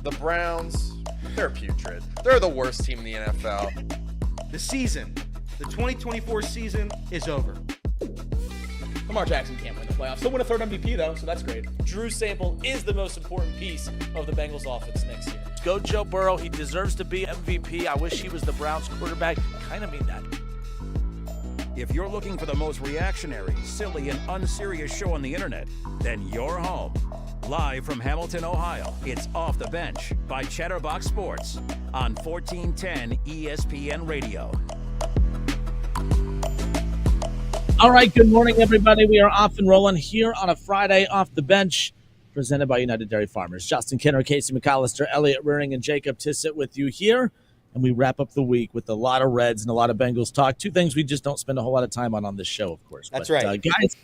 The Browns, they're putrid. They're the worst team in the NFL. The 2024 season is over. Lamar Jackson can't win the playoffs. He'll win a third MVP, though, so that's great. Drew Sample is the most important piece of the Bengals offense next year. Go Joe Burrow. He deserves to be MVP. I wish he was the Browns quarterback. Kind of mean that. If you're looking for the most reactionary, silly, and unserious show on the internet, then you're home. Live from Hamilton, Ohio, it's Off the Bench by Chatterbox Sports on 1410 ESPN Radio. All right, good morning, everybody. We are off and rolling here on a Friday Off the Bench, presented by United Dairy Farmers. Justin Kenner, Casey McAllister, Elliot Rearing, and Jacob Tissett with you here. And we wrap up the week with a lot of Reds and a lot of Bengals talk. Two things we just don't spend a whole lot of time on this show, of course. That's right. Guys,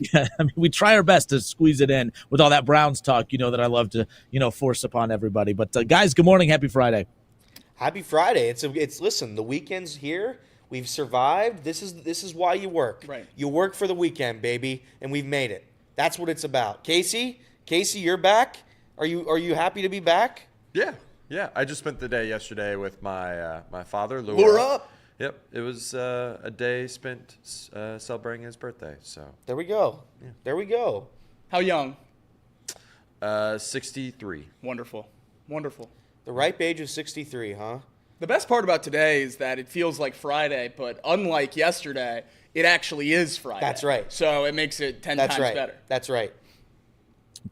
we try our best to squeeze it in with all that Browns talk, that I love to, force upon everybody. But, guys, good morning. Happy Friday. Happy Friday. It's listen, the weekend's here. We've survived. This is why you work. Right. You work for the weekend, baby, and we've made it. That's what it's about. Casey, you're back. Are you happy to be back? Yeah. I just spent the day yesterday with my father, Lure up. Yep. It was a day spent celebrating his birthday. So There we go. Yeah. There we go. How young? 63. Wonderful. The ripe age of 63, huh? The best part about today is that it feels like Friday, but unlike yesterday, it actually is Friday. That's right. So it makes it 10 That's times right. better. That's right.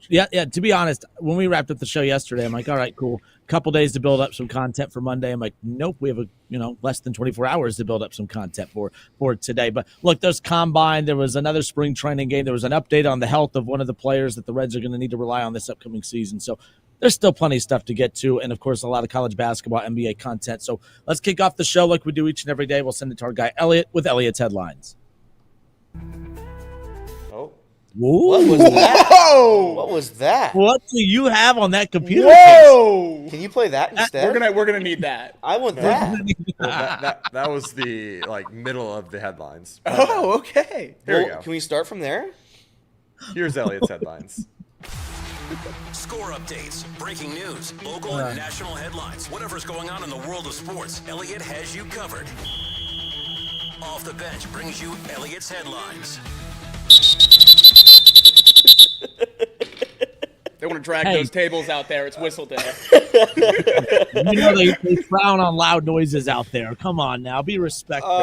Yeah. To be honest, when we wrapped up the show yesterday, I'm like, all right, cool. Couple days to build up some content for Monday. I'm like, nope, we have less than 24 hours to build up some content for today. But look, there's combine. There was another spring training game. There was an update on the health of one of the players that the Reds are going to need to rely on this upcoming season. So there's still plenty of stuff to get to. And of course, a lot of college basketball, NBA content. So let's kick off the show like we do each and every day. We'll send it to our guy, Elliot, with Elliot's headlines. Oh. Whoa. What was that? Whoa! What was that? What do you have on that computer? Whoa! Can you play that instead? We're gonna need that. I want that. Well, that was the middle of the headlines. Oh, okay. Here we go. Can we start from there? Here's Elliot's headlines. Score updates, breaking news, local and national headlines. Whatever's going on in the world of sports, Elliot has you covered. Off the Bench brings you Elliot's headlines. They want to drag those tables out there. It's whistle day. They frown on loud noises out there. Come on now, be respectful.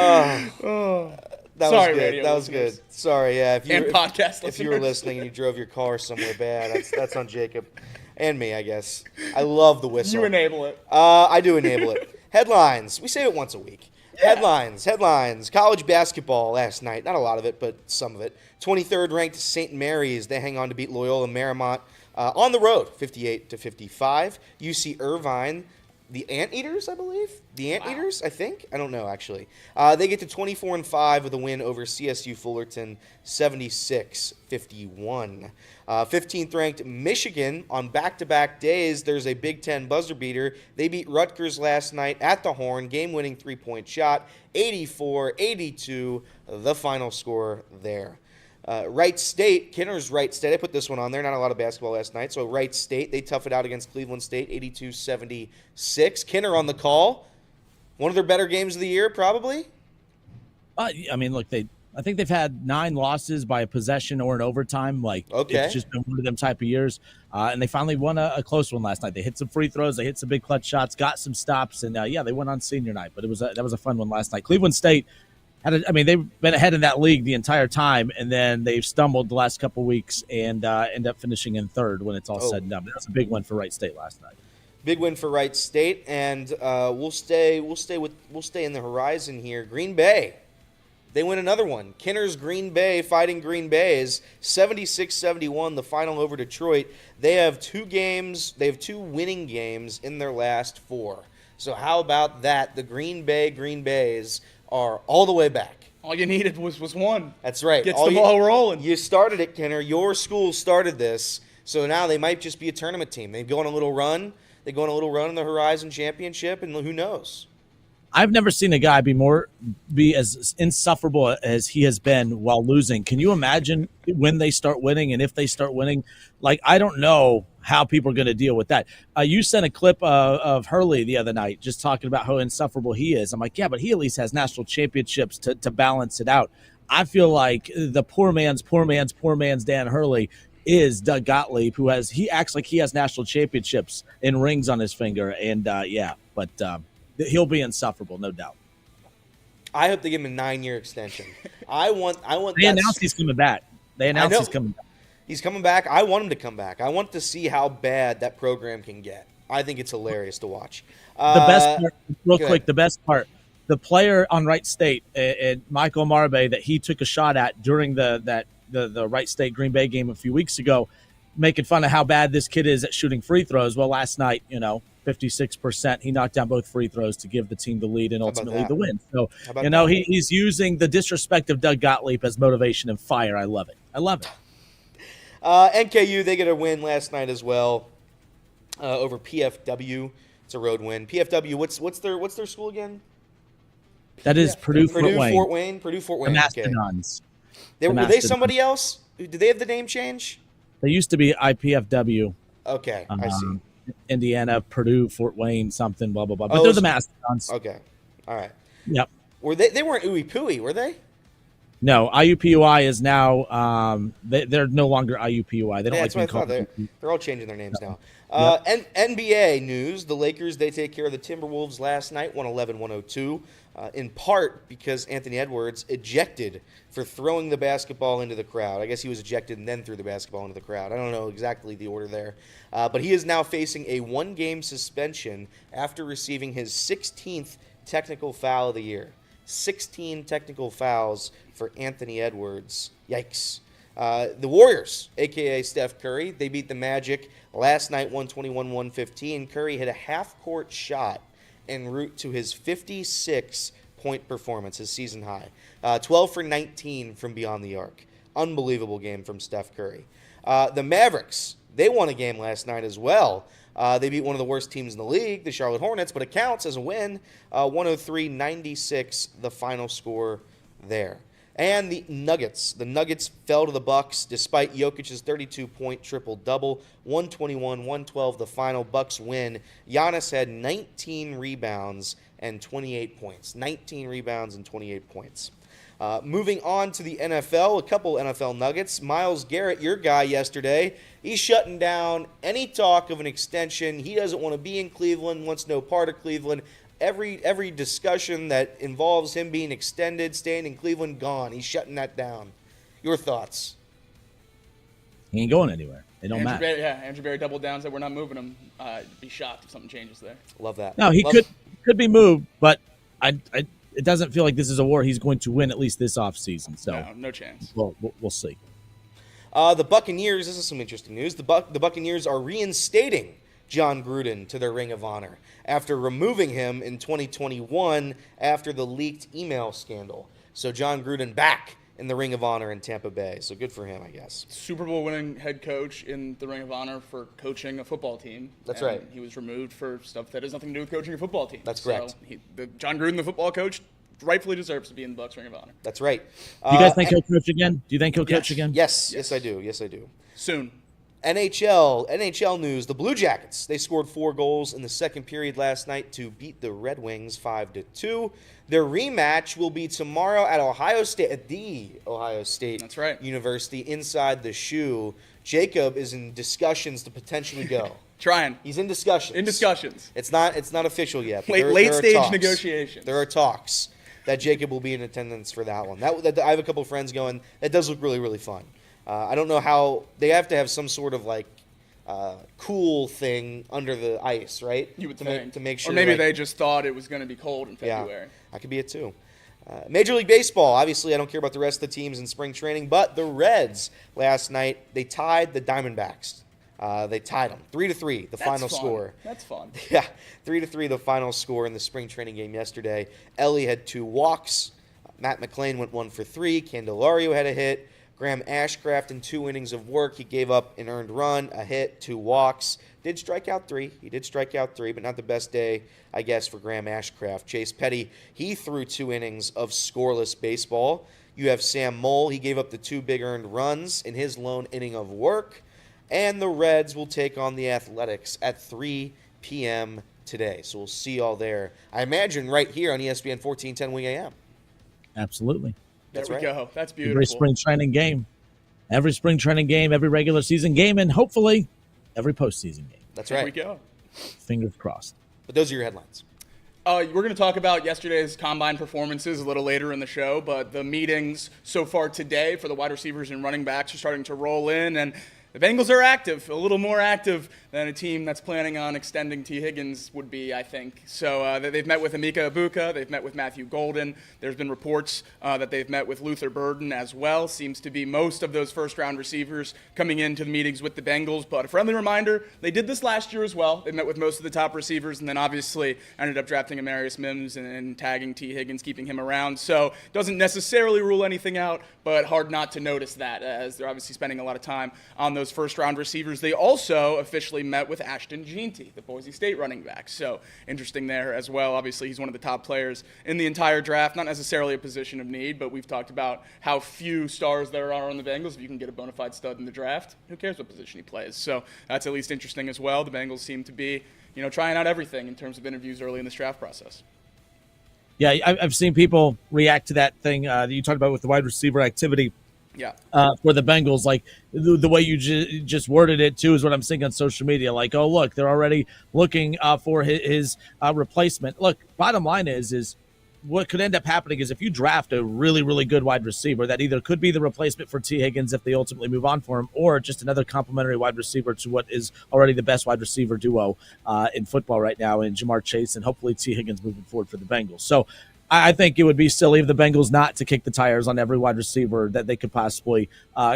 That Sorry, was good. radio That was listeners. good. Sorry, yeah. Podcast if you were listeners. listening and you drove your car somewhere bad, that's on Jacob and me, I guess. I love the whistle. You enable it. I do enable it. Headlines. We say it once a week. Yeah. Headlines. College basketball last night. Not a lot of it, but some of it. 23rd ranked St. Mary's. They hang on to beat Loyola Marymount on the road, 58-55. UC Irvine. The Anteaters, I believe. The Anteaters, I think. I don't know, actually. They get to 24-5 with a win over CSU Fullerton, 76-51. 15th-ranked Michigan on back-to-back days. There's a Big Ten buzzer beater. They beat Rutgers last night at the Horn. Game-winning three-point shot, 84-82. The final score there. Wright State, Kinner's Wright State, I put this one on there, not a lot of basketball last night. So Wright State, they tough it out against Cleveland State, 82-76. Kinner on the call. One of their better games of the year, probably. Look, I think they've had 9 losses by a possession or an overtime. Okay. It's just been one of them type of years. And they finally won a close one last night. They hit some free throws, they hit some big clutch shots, got some stops, and they went on senior night. But that was a fun one last night. Cleveland State. They've been ahead in that league the entire time, and then they've stumbled the last couple weeks and end up finishing in third when it's all said and done. But that's a big win for Wright State last night. Big win for Wright State, and we'll stay in the horizon here. Green Bay, they win another one. Kinner's Green Bay fighting Green Bay's 76-71. The final over Detroit. They have 2 games. They have 2 winning games in their last 4. So how about that? The Green Bays are all the way back. All you needed was one. That's right. Gets the ball rolling. You started it, Kenner. Your school started this, so now they might just be a tournament team. They go on a little run. They go on a little run in the Horizon Championship, and who knows? I've never seen a guy be as insufferable as he has been while losing. Can you imagine when they start winning and if they start winning? I don't know how people are going to deal with that. You sent a clip of Hurley the other night just talking about how insufferable he is. I'm like, yeah, but he at least has national championships to balance it out. I feel like the poor man's Dan Hurley is Doug Gottlieb, he acts like he has national championships and rings on his finger. And he'll be insufferable, no doubt. I hope they give him a 9-year extension. I want. They announced he's coming back. He's coming back. I want him to come back. I want to see how bad that program can get. I think it's hilarious to watch. The best part, the player on Wright State, Michael Marbe, that he took a shot at during the Wright State Green Bay game a few weeks ago, making fun of how bad this kid is at shooting free throws. Well, last night, 56%, he knocked down both free throws to give the team the lead and ultimately the win. So, he's using the disrespect of Doug Gottlieb as motivation and fire. I love it. NKU, they get a win last night as well over PFW. It's a road win. PFW, what's their school again? That is Purdue Fort Wayne. Purdue Fort Wayne. The Mastodons. Were they somebody else? Did they have the name change? They used to be IPFW. Okay, I see. Indiana, Purdue, Fort Wayne, something, blah, blah, blah. But they're the Mastodons. Okay. All right. Yep. They weren't Ooey Pooey, were they? No, IUPUI is now they're no longer IUPUI. They don't like being called. They're all changing their names now. NBA news, the Lakers, they take care of the Timberwolves last night, 111-102, in part because Anthony Edwards ejected for throwing the basketball into the crowd. I guess he was ejected and then threw the basketball into the crowd. I don't know exactly the order there. But he is now facing a 1-game suspension after receiving his 16th technical foul of the year. 16 technical fouls for Anthony Edwards. Yikes. The Warriors, a.k.a. Steph Curry, they beat the Magic last night, 121-115. Curry hit a half-court shot en route to his 56-point performance, his season high. 12 for 19 from beyond the arc. Unbelievable game from Steph Curry. The Mavericks, they won a game last night as well. They beat one of the worst teams in the league, the Charlotte Hornets, but it counts as a win. 103-96, the final score there. And the Nuggets fell to the Bucks despite Jokic's 32-point triple-double, 121-112, the final Bucks win. Giannis had 19 rebounds and 28 points. 19 rebounds and 28 points. Moving on to the NFL, a couple NFL nuggets. Myles Garrett, your guy yesterday, he's shutting down any talk of an extension. He doesn't want to be in Cleveland, wants no part of Cleveland. Every discussion that involves him being extended, staying in Cleveland, gone. He's shutting that down. Your thoughts? He ain't going anywhere. It don't matter. Andrew Berry doubled down, said we're not moving him. Be shocked if something changes there. Love that. No, he could be moved, but it doesn't feel like this is a war he's going to win at least this offseason. So no chance. We'll see. The Buccaneers, this is some interesting news. The Buccaneers are reinstating John Gruden to their Ring of Honor after removing him in 2021 after the leaked email scandal. So John Gruden back in the Ring of Honor in Tampa Bay. So good for him, I guess. Super Bowl winning head coach in the Ring of Honor for coaching a football team. That's right. He was removed for stuff that has nothing to do with coaching a football team. That's correct. So John Gruden, the football coach, rightfully deserves to be in the Bucs Ring of Honor. That's right. Do you guys think he'll coach again? Do you think he'll coach again? Yes, I do. Yes, I do. Soon. NHL news. The Blue Jackets, they scored 4 goals in the second period last night to beat the Red Wings 5-2. Their rematch will be tomorrow at the Ohio State That's right. University inside the shoe. Jacob is in discussions to potentially go. Trying. He's in discussions. It's not official yet. But late stage talks. negotiations. There are talks that Jacob will be in attendance for that one. That I have a couple of friends going. That does look really, really fun. I don't know how they have to have some sort of cool thing under the ice, right? You would think. To make sure. Or maybe they just thought it was going to be cold in February. Yeah, that could be it too. Major League Baseball, obviously I don't care about the rest of the teams in spring training, but the Reds last night, they tied the Diamondbacks. They tied them 3-3, the final score. That's fun. Yeah, 3-3, the final score in the spring training game yesterday. Ellie had 2 walks. Matt McClain went 1 for 3. Candelario had a hit. Graham Ashcraft in 2 innings of work. He gave up an earned run, a hit, 2 walks. Did strike out 3. He did strike out 3, but not the best day, I guess, for Graham Ashcraft. Chase Petty, he threw 2 innings of scoreless baseball. You have Sam Moll. He gave up the 2 big earned runs in his lone inning of work. And the Reds will take on the Athletics at 3 p.m. today. So we'll see y'all there. I imagine right here on ESPN 1410 Wing AM. Absolutely. There That's we right. go. That's beautiful. Every spring training game, every regular season game, and hopefully every postseason game. That's There right. we go. Fingers crossed. But those are your headlines. We're going to talk about yesterday's combine performances a little later in the show, but the meetings so far today for the wide receivers and running backs are starting to roll in, and the Bengals are active, a little more active than a team that's planning on extending T. Higgins would be, I think. So they've met with Emeka Ibuka. They've met with Matthew Golden. There's been reports that they've met with Luther Burden as well. Seems to be most of those first-round receivers coming into the meetings with the Bengals. But a friendly reminder, they did this last year as well. They met with most of the top receivers and then obviously ended up drafting Amarius Mims and tagging T. Higgins, keeping him around. So doesn't necessarily rule anything out, but hard not to notice that as they're obviously spending a lot of time on those first-round receivers. They also officially met with Ashton Jeanty, the Boise State running back. So interesting there as well. Obviously, he's one of the top players in the entire draft. Not necessarily a position of need, but we've talked about how few stars there are on the Bengals. If you can get a bona fide stud in the draft, who cares what position he plays? So that's at least interesting as well. The Bengals seem to be, trying out everything in terms of interviews early in this draft process. Yeah, I've seen people react to that thing that you talked about with the wide receiver activity. Yeah. For the Bengals, like the way you just worded it too is what I'm seeing on social media. Like, oh look, they're already looking for his replacement. Look, bottom line is what could end up happening is if you draft a really, really good wide receiver that either could be the replacement for T. Higgins if they ultimately move on for him, or just another complementary wide receiver to what is already the best wide receiver duo in football right now in Shemar Chase and hopefully T. Higgins moving forward for the Bengals. So I think it would be silly of the Bengals not to kick the tires on every wide receiver that they could possibly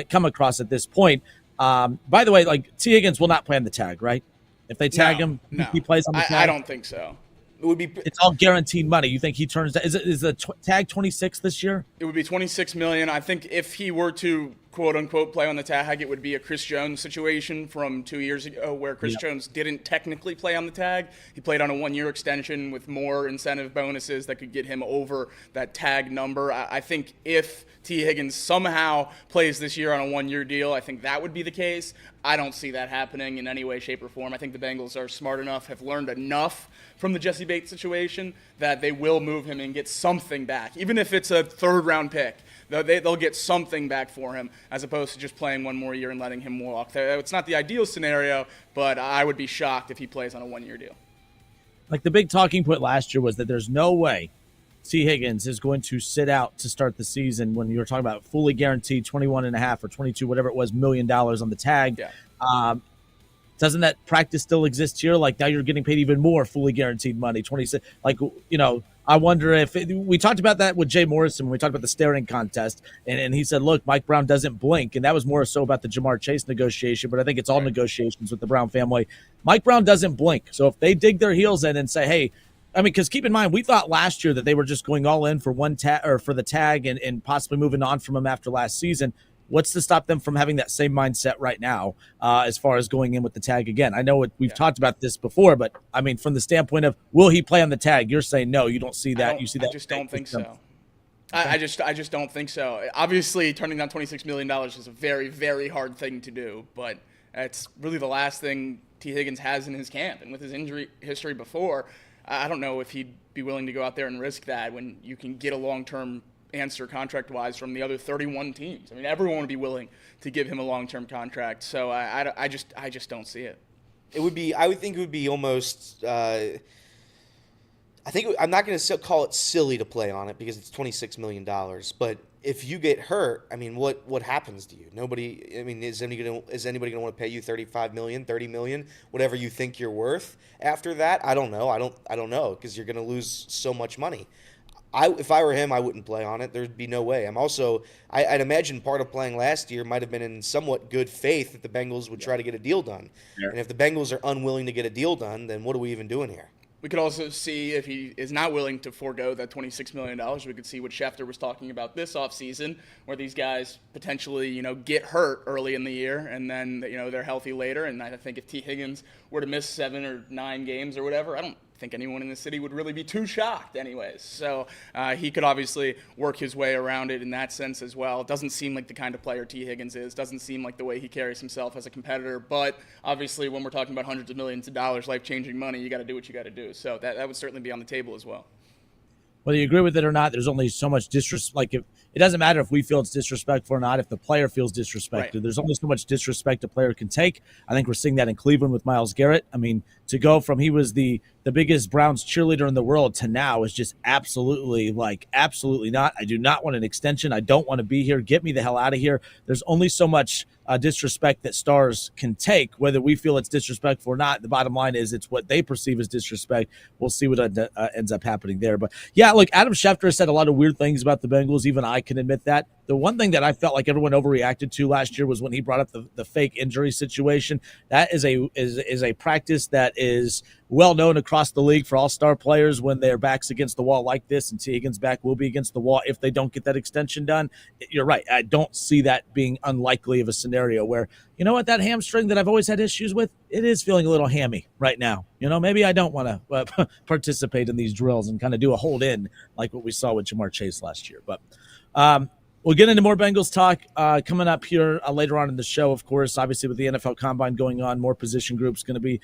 come across at this point. By the way, like T. Higgins will not play on the tag, right? If they tag him, he plays on the tag. I don't think so. It would be. It's all guaranteed money. You think he turns? Is the tag 26 this year? It would be $26 million. I think if he were to quote unquote play on the tag, it would be a Chris Jones situation from 2 years ago where Chris Jones didn't technically play on the tag. He played on a 1-year extension with more incentive bonuses that could get him over that tag number. I think if T. Higgins somehow plays this year on a 1-year deal, I think that would be the case. I don't see that happening in any way, shape, or form. I think the Bengals are smart enough, have learned enough from the Jesse Bates situation that they will move him and get something back. Even if it's a third-round pick, they'll get something back for him as opposed to just playing one more year and letting him walk. It's not the ideal scenario, but I would be shocked if he plays on a 1-year deal. Like the big talking point last year was that there's no way T. Higgins is going to sit out to start the season when you were talking about fully guaranteed 21.5 or 22, whatever it was, $1 million on the tag. Yeah. Doesn't that practice still exist here? Like now you're getting paid even more fully guaranteed money, 26. Like, I wonder if we talked about that with Jay Morrison when we talked about the staring contest, and he said, look, Mike Brown doesn't blink, and that was more so about the Jamar Chase negotiation, but I think it's all negotiations with the Brown family. Mike Brown doesn't blink, so if they dig their heels in and say, hey, because keep in mind, we thought last year that they were just going all in for one tag or for the tag and possibly moving on from him after last season. What's to stop them from having that same mindset right now as far as going in with the tag again? I know we've talked about this before, but I mean, from the standpoint of will he play on the tag? You're saying no, you don't see that. You see that? I just don't think so. I just don't think so. Obviously, turning down $26 million is a very, very hard thing to do, but it's really the last thing T. Higgins has in his camp. And with his injury history before, I don't know if he'd be willing to go out there and risk that when you can get a long-term answer contract-wise from the other 31 teams. I mean, everyone would be willing to give him a long-term contract. So I just don't see it. It would be. I would think it would be almost. I think I'm not going to call it silly to play on it because it's $26 million. But if you get hurt, I mean, what happens to you? Nobody. I mean, is anybody going to want to pay you $35 million, $30 million, whatever you think you're worth after that? I don't know. I don't know because you're going to lose so much money. If I were him, I wouldn't play on it. There'd be no way. I'd imagine part of playing last year might have been in somewhat good faith that the Bengals would try to get a deal done. Yeah. And if the Bengals are unwilling to get a deal done, then what are we even doing here? We could also see if he is not willing to forego that $26 million, we could see what Schefter was talking about this offseason, where these guys potentially, get hurt early in the year and then, they're healthy later. And I think if T. Higgins were to miss 7 or 9 games or whatever, I don't think anyone in the city would really be too shocked anyways. So he could obviously work his way around it in that sense as well. Doesn't seem like the kind of player T. Higgins is. Doesn't seem like the way he carries himself as a competitor. But obviously when we're talking about hundreds of millions of dollars, life-changing money, you got to do what you got to do. So that would certainly be on the table as well. Whether you agree with it or not, there's only so much disrespect. Like, if it doesn't matter if we feel it's disrespectful or not, if the player feels disrespected, Right. There's only so much disrespect a player can take. I think we're seeing that in Cleveland with Myles Garrett. I mean, to go from he was the biggest Browns cheerleader in the world to now is just absolutely not. I do not want an extension. I don't want to be here. Get me the hell out of here. There's only so much disrespect that stars can take, whether we feel it's disrespectful or not. The bottom line is it's what they perceive as disrespect. We'll see what ends up happening there. But yeah, look, Adam Schefter said a lot of weird things about the Bengals. Even I can admit that. The one thing that I felt like everyone overreacted to last year was when he brought up the fake injury situation. That is a practice that is well known across the league for all-star players when their back's against the wall like this, and T. Higgins' back will be against the wall if they don't get that extension done. You're right. I don't see that being unlikely of a scenario where, you know what, that hamstring that I've always had issues with, it is feeling a little hammy right now. You know, maybe I don't want to participate in these drills and kind of do a hold in like what we saw with Ja'Marr Chase last year. But we'll get into more Bengals talk coming up here later on in the show, of course. Obviously, with the NFL Combine going on, more position groups going to be,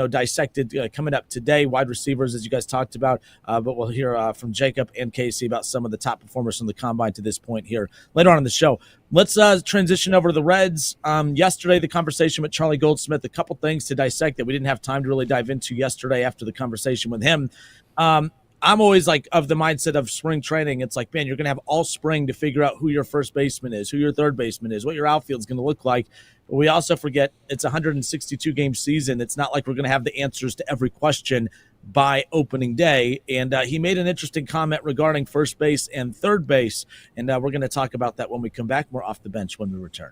dissected coming up today. Wide receivers, as you guys talked about. But we'll hear from Jacob and Casey about some of the top performers from the Combine to this point here later on in the show. Let's transition over to the Reds. Yesterday, the conversation with Charlie Goldsmith, a couple things to dissect that we didn't have time to really dive into yesterday after the conversation with him. I'm always like of the mindset of spring training. It's like, man, you're going to have all spring to figure out who your first baseman is, who your third baseman is, what your outfield is going to look like. But we also forget it's a 162 game season. It's not like we're going to have the answers to every question by opening day. And he made an interesting comment regarding first base and third base. And we're going to talk about that when we come back. More Off the Bench when we return.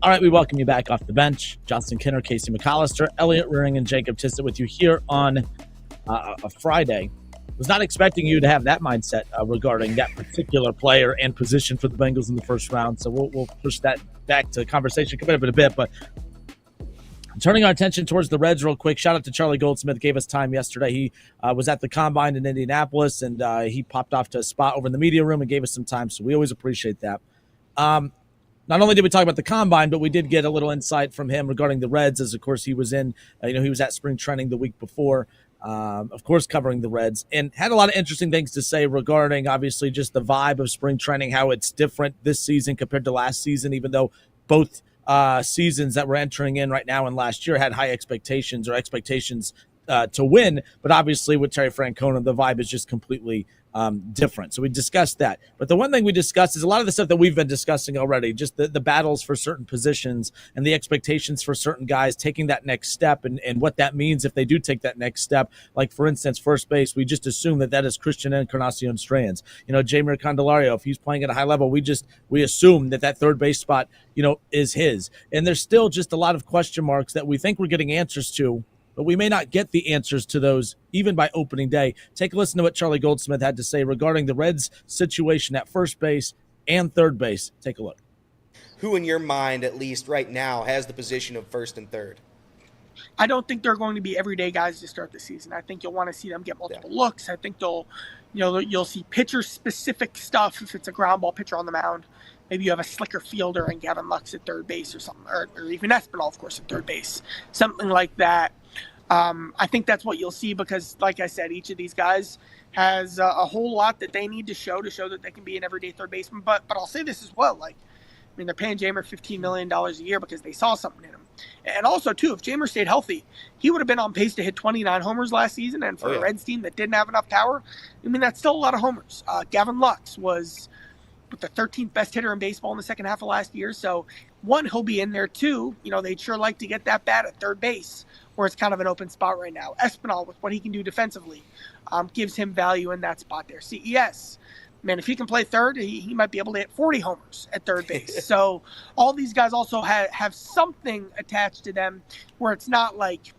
All right, we welcome you back off the bench. Justin Kinner, Casey McAllister, Elliot Rearing, and Jacob Tissett with you here on a Friday. Was not expecting you to have that mindset regarding that particular player and position for the Bengals in the first round. So we'll push that back to conversation coming up in a bit. But turning our attention towards the Reds real quick, shout out to Charlie Goldsmith. Gave us time yesterday. He was at the Combine in Indianapolis, and he popped off to a spot over in the media room and gave us some time. So we always appreciate that. Not only did we talk about the Combine, but we did get a little insight from him regarding the Reds, as of course he was in, he was at spring training the week before, of course covering the Reds, and had a lot of interesting things to say regarding obviously just the vibe of spring training, how it's different this season compared to last season, even though both seasons that we're entering in right now and last year had high expectations to win. But obviously with Terry Francona, the vibe is just completely different. So we discussed that. But the one thing we discussed is a lot of the stuff that we've been discussing already, just the battles for certain positions and the expectations for certain guys taking that next step and what that means if they do take that next step. Like, for instance, first base, we just assume that is Christian Encarnacion Strands. Jeimer Candelario, if he's playing at a high level, we assume that third base spot, is his. And there's still just a lot of question marks that we think we're getting answers to but we may not get the answers to those even by opening day. Take a listen to what Charlie Goldsmith had to say regarding the Reds' situation at first base and third base. Take a look. Who in your mind, at least right now, has the position of first and third? I don't think they're going to be everyday guys to start the season. I think you'll want to see them get multiple looks. I think you'll see pitcher-specific stuff if it's a ground ball pitcher on the mound. Maybe you have a slicker fielder and Gavin Lux at third base or something, or even Espinal, of course, at third base, something like that. I think that's what you'll see because, like I said, each of these guys has a whole lot that they need to show that they can be an everyday third baseman. But I'll say this as well, they're paying Jamer $15 million a year because they saw something in him. And also, too, if Jamer stayed healthy, he would have been on pace to hit 29 homers last season. And for a Reds team that didn't have enough power, that's still a lot of homers. Gavin Lux was the 13th best hitter in baseball in the second half of last year. So, one, he'll be in there. Two, they'd sure like to get that bat at third base, where it's kind of an open spot right now. Espinal, with what he can do defensively, gives him value in that spot there. CES. Man, if he can play third, he might be able to hit 40 homers at third base. So all these guys also have something attached to them where it's not like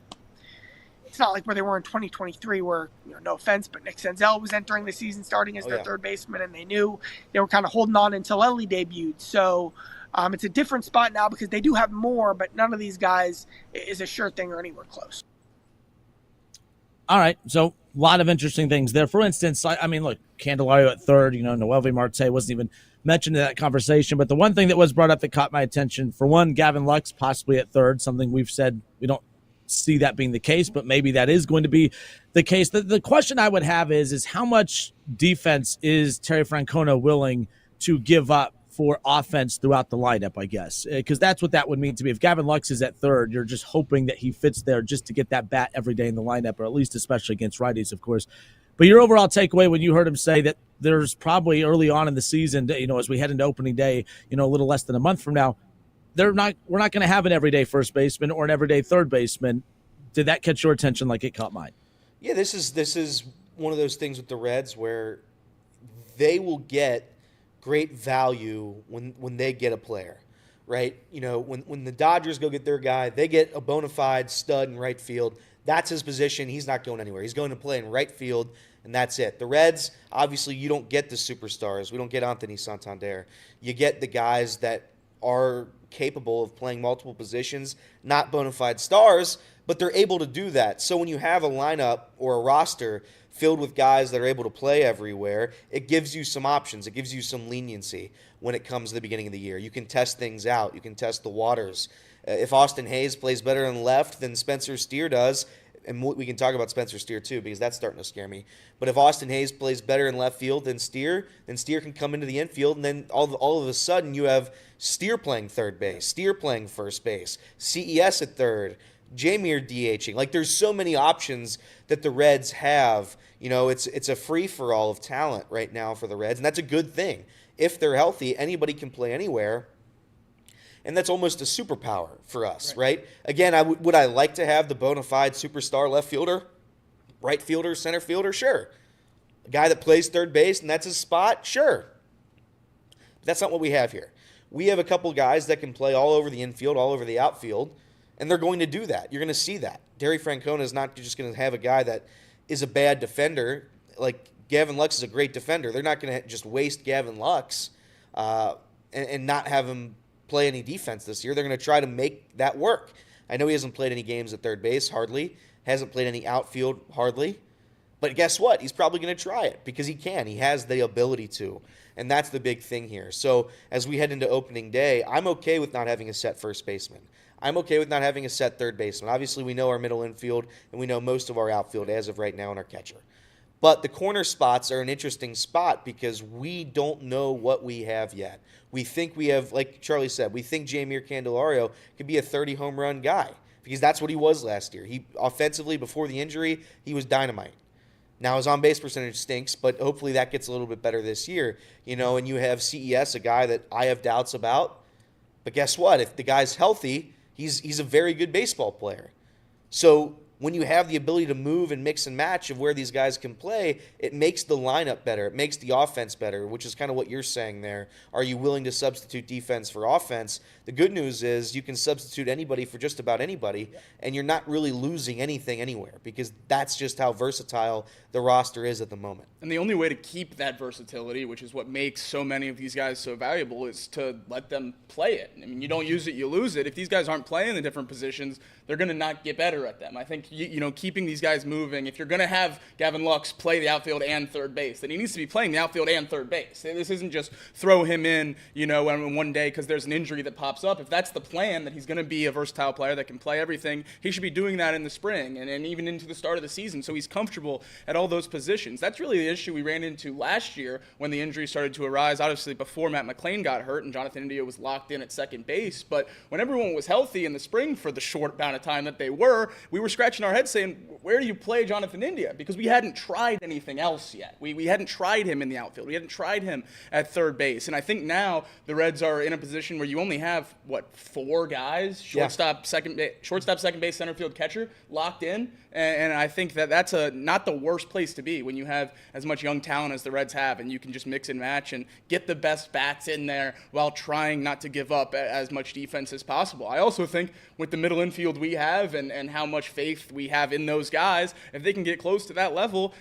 where they were in 2023 where, no offense, but Nick Senzel was entering the season starting as their third baseman, and they knew they were kind of holding on until Ellie debuted. So it's a different spot now because they do have more, but none of these guys is a sure thing or anywhere close. All right, so a lot of interesting things there. For instance, look, Candelario at third, Noelvi Marte wasn't even mentioned in that conversation. But the one thing that was brought up that caught my attention, for one, Gavin Lux possibly at third, something we've said we don't see that being the case, but maybe that is going to be the case. The question I would have is how much defense is Terry Francona willing to give up for offense throughout the lineup, I guess, because that's what that would mean to me. If Gavin Lux is at third, you're just hoping that he fits there just to get that bat every day in the lineup, or at least especially against righties, of course. But your overall takeaway when you heard him say that there's probably early on in the season, as we head into opening day, a little less than a month from now, we're not going to have an everyday first baseman or an everyday third baseman. Did that catch your attention like it caught mine? Yeah, this is one of those things with the Reds where they will get great value when they get a player, right? When the Dodgers go get their guy, they get a bona fide stud in right field. That's his position. He's not going anywhere. He's going to play in right field, and that's it. The Reds, obviously, you don't get the superstars. We don't get Anthony Santander. You get the guys that are capable of playing multiple positions, not bona fide stars, but they're able to do that. So when you have a lineup or a roster filled with guys that are able to play everywhere, it gives you some options. It gives you some leniency when it comes to the beginning of the year. You can test things out. You can test the waters. If Austin Hayes plays better in left than Spencer Steer does, and we can talk about Spencer Steer too because that's starting to scare me. But if Austin Hayes plays better in left field than Steer can come into the infield, and then all of a sudden you have Steer playing third base, Steer playing first base, CES at third, Jameer DHing. There's so many options that the Reds have. It's a free-for-all of talent right now for the Reds, and that's a good thing. If they're healthy, anybody can play anywhere, and that's almost a superpower for us, right? Again, would I like to have the bona fide superstar left fielder, right fielder, center fielder? Sure. A guy that plays third base and that's his spot? Sure. But that's not what we have here. We have a couple guys that can play all over the infield, all over the outfield, and they're going to do that. You're going to see that. Terry Francona is not just going to have a guy that is a bad defender. Like Gavin Lux is a great defender. They're not going to just waste Gavin Lux and not have him play any defense this year. They're going to try to make that work. I know he hasn't played any games at third base, hardly. Hasn't played any outfield, hardly. But guess what? He's probably going to try it because he can. He has the ability to. And that's the big thing here. So as we head into opening day, I'm okay with not having a set first baseman. I'm okay with not having a set third baseman. Obviously, we know our middle infield, and we know most of our outfield as of right now in our catcher. But the corner spots are an interesting spot because we don't know what we have yet. We think we have, like Charlie said, we think Jameer Candelario could be a 30 home run guy because that's what he was last year. He offensively, before the injury, he was dynamite. Now his on-base percentage stinks, but hopefully that gets a little bit better this year. And you have CES, a guy that I have doubts about. But guess what? If the guy's healthy, he's a very good baseball player. So when you have the ability to move and mix and match of where these guys can play, it makes the lineup better. It makes the offense better, which is kind of what you're saying there. Are you willing to substitute defense for offense? The good news is you can substitute anybody for just about anybody, and you're not really losing anything anywhere because that's just how versatile the roster is at the moment. And the only way to keep that versatility, which is what makes so many of these guys so valuable, is to let them play it. I mean, you don't use it, you lose it. If these guys aren't playing the different positions, they're going to not get better at them. I think, keeping these guys moving, if you're going to have Gavin Lux play the outfield and third base, then he needs to be playing the outfield and third base. This isn't just throw him in, one day because there's an injury that pops up. If that's the plan, that he's going to be a versatile player that can play everything, he should be doing that in the spring and even into the start of the season so he's comfortable at all those positions. That's really the issue we ran into last year when the injuries started to arise, obviously before Matt McClain got hurt and Jonathan India was locked in at second base. But when everyone was healthy in the spring for the short amount of time that they were, we were scratching our heads saying, where do you play Jonathan India? Because we hadn't tried anything else yet. We hadn't tried him in the outfield. We hadn't tried him at third base. And I think now the Reds are in a position where you only have, 4 guys? Shortstop, second base, center field, catcher locked in. And I think that's not the worst place to be when you have as much young talent as the Reds have, and you can just mix and match and get the best bats in there while trying not to give up as much defense as possible. I also think with the middle infield we have and how much faith we have in those guys, if they can get close to that level,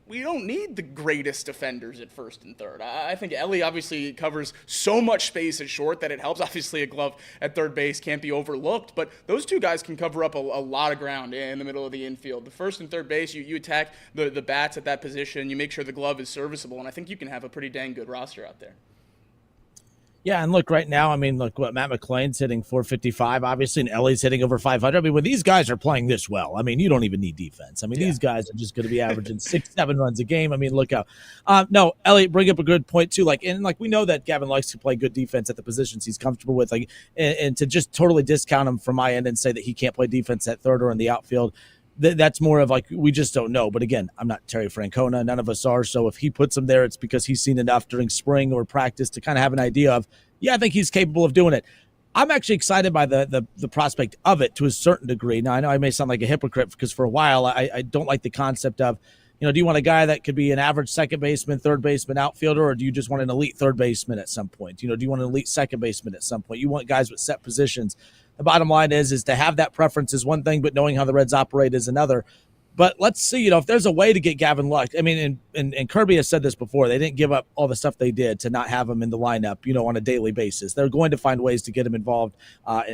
we don't need the greatest defenders at first and third. I think Ellie obviously covers so much space at short that it helps. Obviously, a glove at third base can't be overlooked, but those two guys can cover up a lot of ground in the middle of the infield. The first and third base, you attack the bats at that position, you make sure the glove is serviceable, and I think you can have a pretty dang good roster out there. Yeah, and look, right now, what Matt McClain's hitting 455, obviously, and Ellie's hitting over 500. When these guys are playing this well, you don't even need defense. These guys are just going to be averaging 6-7 runs a game. Look out. No, Ellie, bring up a good point, too. We know that Gavin likes to play good defense at the positions he's comfortable with. And to just totally discount him from my end and say that he can't play defense at third or in the outfield, that's more of we just don't know. But again, I'm not Terry Francona. None of us are. So if he puts him there, it's because he's seen enough during spring or practice to kind of have an idea of, I think he's capable of doing it. I'm actually excited by the prospect of it to a certain degree. Now, I know I may sound like a hypocrite because for a while I don't like the concept of, do you want a guy that could be an average second baseman, third baseman, outfielder, or do you just want an elite third baseman at some point? Do you want an elite second baseman at some point? You want guys with set positions. The bottom line is to have that preference is one thing, but knowing how the Reds operate is another. But let's see, if there's a way to get Gavin Lux. And Kirby has said this before. They didn't give up all the stuff they did to not have him in the lineup, on a daily basis. They're going to find ways to get him involved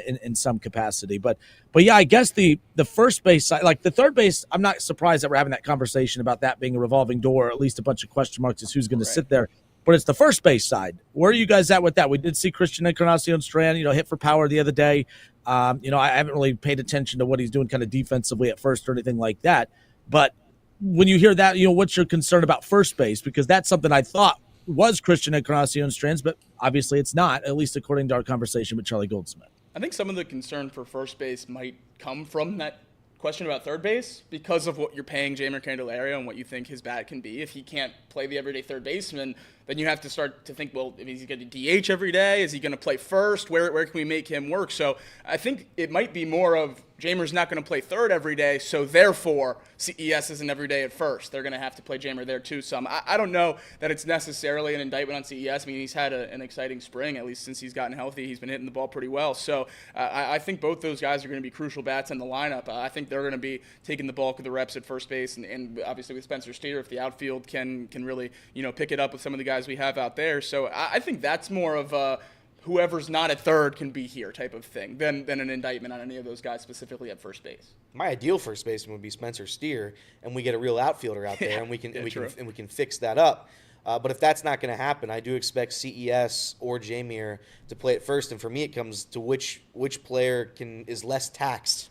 in some capacity. But yeah, I guess the first base side, the third base, I'm not surprised that we're having that conversation about that being a revolving door, or at least a bunch of question marks as who's going to sit there. But it's the first base side. Where are you guys at with that? We did see Christian Encarnacion-Strand, hit for power the other day. I haven't really paid attention to what he's doing kind of defensively at first or anything like that. But when you hear that, what's your concern about first base? Because that's something I thought was Christian Encarnacion-Strand, but obviously it's not, at least according to our conversation with Charlie Goldsmith. I think some of the concern for first base might come from that question about third base because of what you're paying Jeimer Candelario and what you think his bat can be. If he can't play the everyday third baseman, then you have to start to think, well, is he going to DH every day? Is he going to play first? Where can we make him work? So I think it might be more of Jeimer's not going to play third every day, so therefore CES isn't every day at first. They're going to have to play Jeimer there too some. I don't know that it's necessarily an indictment on CES. He's had an exciting spring, at least since he's gotten healthy. He's been hitting the ball pretty well. So I think both those guys are going to be crucial bats in the lineup. I think they're going to be taking the bulk of the reps at first base, and obviously with Spencer Steer, if the outfield can really pick it up with some of the guys we have out there. So I think that's more of a whoever's not at third can be here type of thing than an indictment on any of those guys specifically at first base. My ideal first baseman would be Spencer Steer, and we get a real outfielder out there, and we can fix that up. But if that's not going to happen, I do expect CES or Jeimer to play at first. And for me, it comes to which player is less taxed,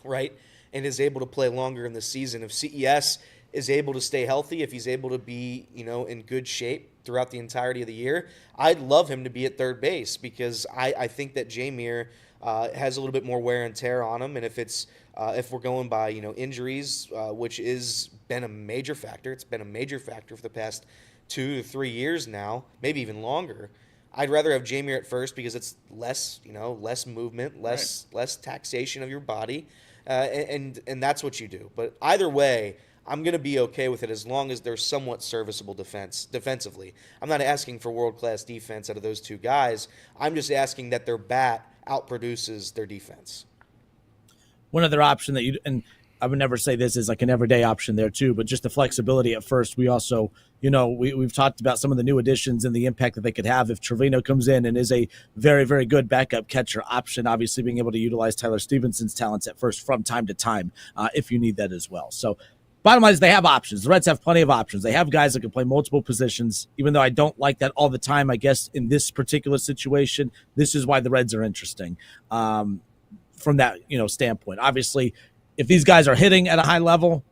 right, and is able to play longer in the season. If CES is able to stay healthy, if he's able to be, in good shape throughout the entirety of the year, I'd love him to be at third base because I think that Jeimer has a little bit more wear and tear on him. And if we're going by, injuries, which is been a major factor, it's been a major factor for the past 2 to 3 years now, maybe even longer. I'd rather have Jeimer at first because it's less movement, less taxation of your body. and that's what you do. But either way, I'm going to be okay with it as long as they're somewhat serviceable defensively. I'm not asking for world-class defense out of those two guys. I'm just asking that their bat outproduces their defense. One other option that and I would never say this is like an everyday option there too, but just the flexibility at first. We also, we've talked about some of the new additions and the impact that they could have if Trevino comes in and is a very, very good backup catcher option, obviously being able to utilize Tyler Stevenson's talents at first from time to time if you need that as well. So bottom line is they have options. The Reds have plenty of options. They have guys that can play multiple positions, even though I don't like that all the time. I guess in this particular situation, this is why the Reds are interesting from that standpoint. Obviously, if these guys are hitting at a high level,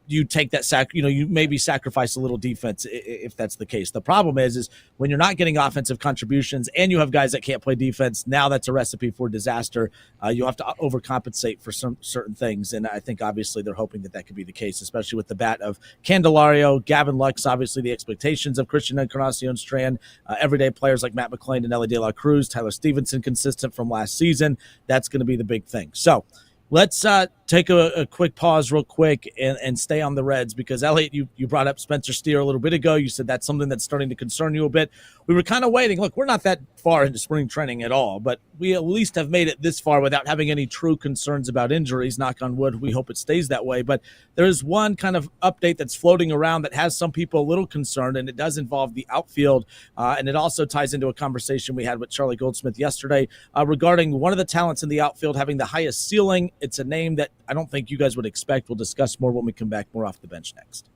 you take that you maybe sacrifice a little defense if that's the case. The problem is when you're not getting offensive contributions and you have guys that can't play defense, now that's a recipe for disaster. You have to overcompensate for some certain things, and I think obviously they're hoping that could be the case, especially with the bat of Candelario, Gavin Lux, obviously the expectations of Christian Encarnacion Strand, everyday players like Matt McClain and Ellie De La Cruz, Tyler Stevenson consistent from last season. That's going to be the big thing. So let's take a quick pause real quick and stay on the Reds because, Elliot, you brought up Spencer Steer a little bit ago. You said that's something that's starting to concern you a bit. We were kind of waiting. Look, we're not that far into spring training at all, but we at least have made it this far without having any true concerns about injuries. Knock on wood, we hope it stays that way. But there's one kind of update that's floating around that has some people a little concerned, and it does involve the outfield, and it also ties into a conversation we had with Charlie Goldsmith yesterday regarding one of the talents in the outfield having the highest ceiling. It's a name that I don't think you guys would expect. We'll discuss more when we come back more off the bench next.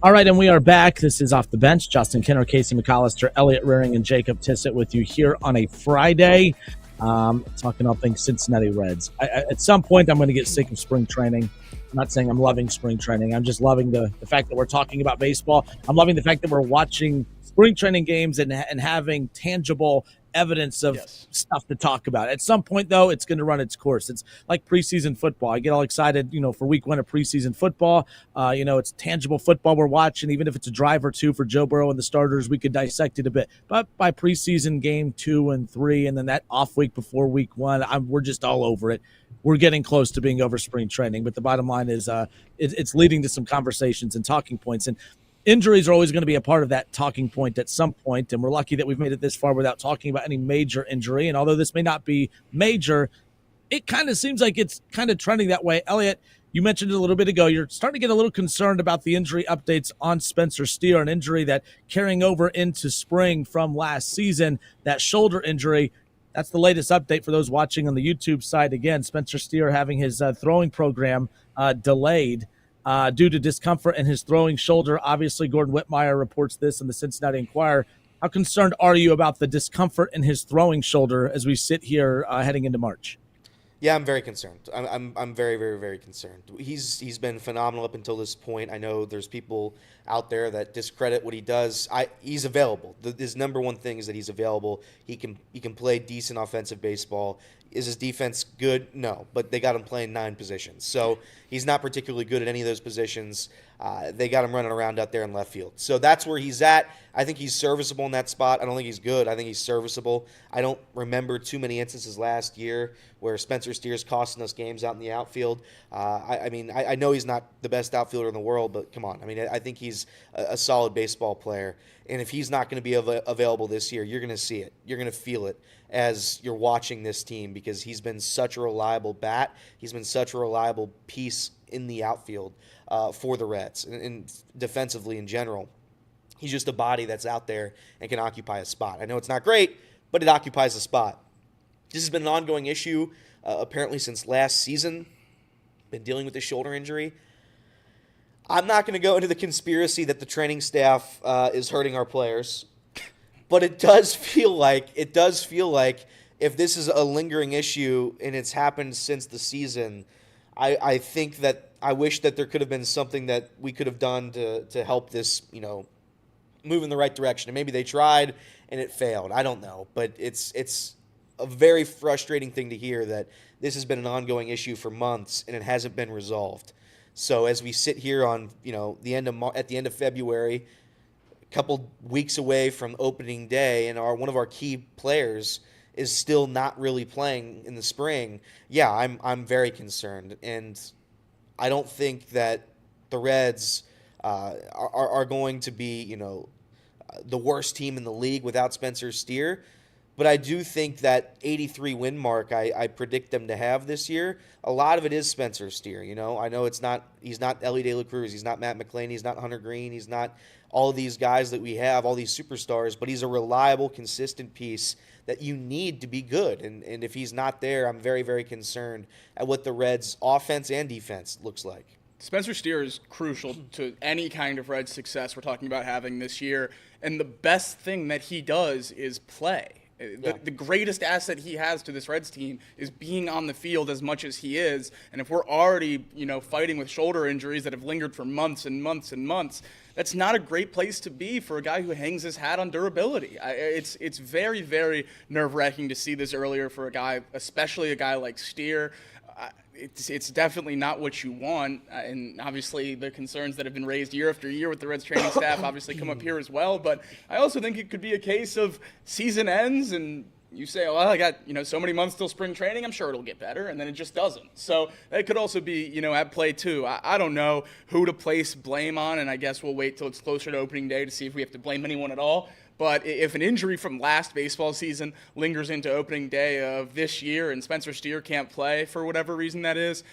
All right, and we are back. This is Off the Bench. Justin Kinner, Casey McAllister, Elliot Rearing, and Jacob Tissett with you here on a Friday, talking all things Cincinnati Reds. At some point, I'm going to get sick of spring training. I'm not saying I'm loving spring training. I'm just loving the fact that we're talking about baseball. I'm loving the fact that we're watching spring training games and having tangible evidence of stuff to talk about. At some point, though, it's going to run its course. It's like preseason football. I get all excited, for week one of preseason football. It's tangible football we're watching. Even if it's a drive or two for Joe Burrow and the starters, we could dissect it a bit. But by preseason game 2 and 3, and then that off week before week 1, we're just all over it. We're getting close to being over spring training. But the bottom line is it's leading to some conversations and talking points. And injuries are always going to be a part of that talking point at some point, and we're lucky that we've made it this far without talking about any major injury. And although this may not be major, it kind of seems like it's kind of trending that way. Elliot, you mentioned it a little bit ago. You're starting to get a little concerned about the injury updates on Spencer Steer, an injury that carrying over into spring from last season, that shoulder injury. That's the latest update for those watching on the YouTube side. Again, Spencer Steer having his throwing program delayed due to discomfort in his throwing shoulder. Obviously, Gordon Whitmire reports this in the Cincinnati Enquirer. How concerned are you about the discomfort in his throwing shoulder as we sit here heading into March? Yeah, I'm very concerned. I'm very, very, very concerned. He's been phenomenal up until this point. I know there's people out there that discredit what he does. He's available. His number one thing is that he's available. He can play decent offensive baseball. Is his defense good? No, but they got him playing 9 positions. So he's not particularly good at any of those positions. They got him running around out there in left field. So that's where he's at. I think he's serviceable in that spot. I don't think he's good. I think he's serviceable. I don't remember too many instances last year where Spencer Steer's costing us games out in the outfield. I know he's not the best outfielder in the world, but come on. I mean, I think he's a solid baseball player. And if he's not going to be available this year, you're going to see it. You're going to feel it as you're watching this team because he's been such a reliable bat. He's been such a reliable piece in the outfield for the Reds and defensively in general. He's just a body that's out there and can occupy a spot. I know it's not great, but it occupies a spot. This has been an ongoing issue apparently since last season. Been dealing with the shoulder injury. I'm not going to go into the conspiracy that the training staff is hurting our players, but it does feel like if this is a lingering issue and it's happened since the season, I think that I wish that there could have been something that we could have done to help this, move in the right direction. And maybe they tried and it failed. I don't know, but it's a very frustrating thing to hear that this has been an ongoing issue for months and it hasn't been resolved. So as we sit here on, at the end of February, a couple weeks away from opening day, and one of our key players is still not really playing in the spring, yeah, I'm very concerned, and I don't think that the Reds are going to be, the worst team in the league without Spencer Steer. But I do think that 83 win mark I predict them to have this year, a lot of it is Spencer Steer. I know he's not Ellie De La Cruz, he's not Matt McClain, he's not Hunter Green, he's not all of these guys that we have, all these superstars, but he's a reliable, consistent piece that you need to be good. And if he's not there, I'm very, very concerned at what the Reds' offense and defense looks like. Spencer Steer is crucial to any kind of Reds success we're talking about having this year. And the best thing that he does is play. The greatest asset he has to this Reds team is being on the field as much as he is. And if we're already, fighting with shoulder injuries that have lingered for months and months and months, that's not a great place to be for a guy who hangs his hat on durability. It's very, very nerve-wracking to see this earlier for a guy, especially a guy like Steer. It's definitely not what you want, and obviously the concerns that have been raised year after year with the Reds training staff obviously come up here as well, but I also think it could be a case of season ends and you say, well, I got, so many months till spring training, I'm sure it'll get better, and then it just doesn't. So that could also be, at play too. I don't know who to place blame on, and I guess we'll wait till it's closer to opening day to see if we have to blame anyone at all. But if an injury from last baseball season lingers into opening day of this year and Spencer Steer can't play for whatever reason that is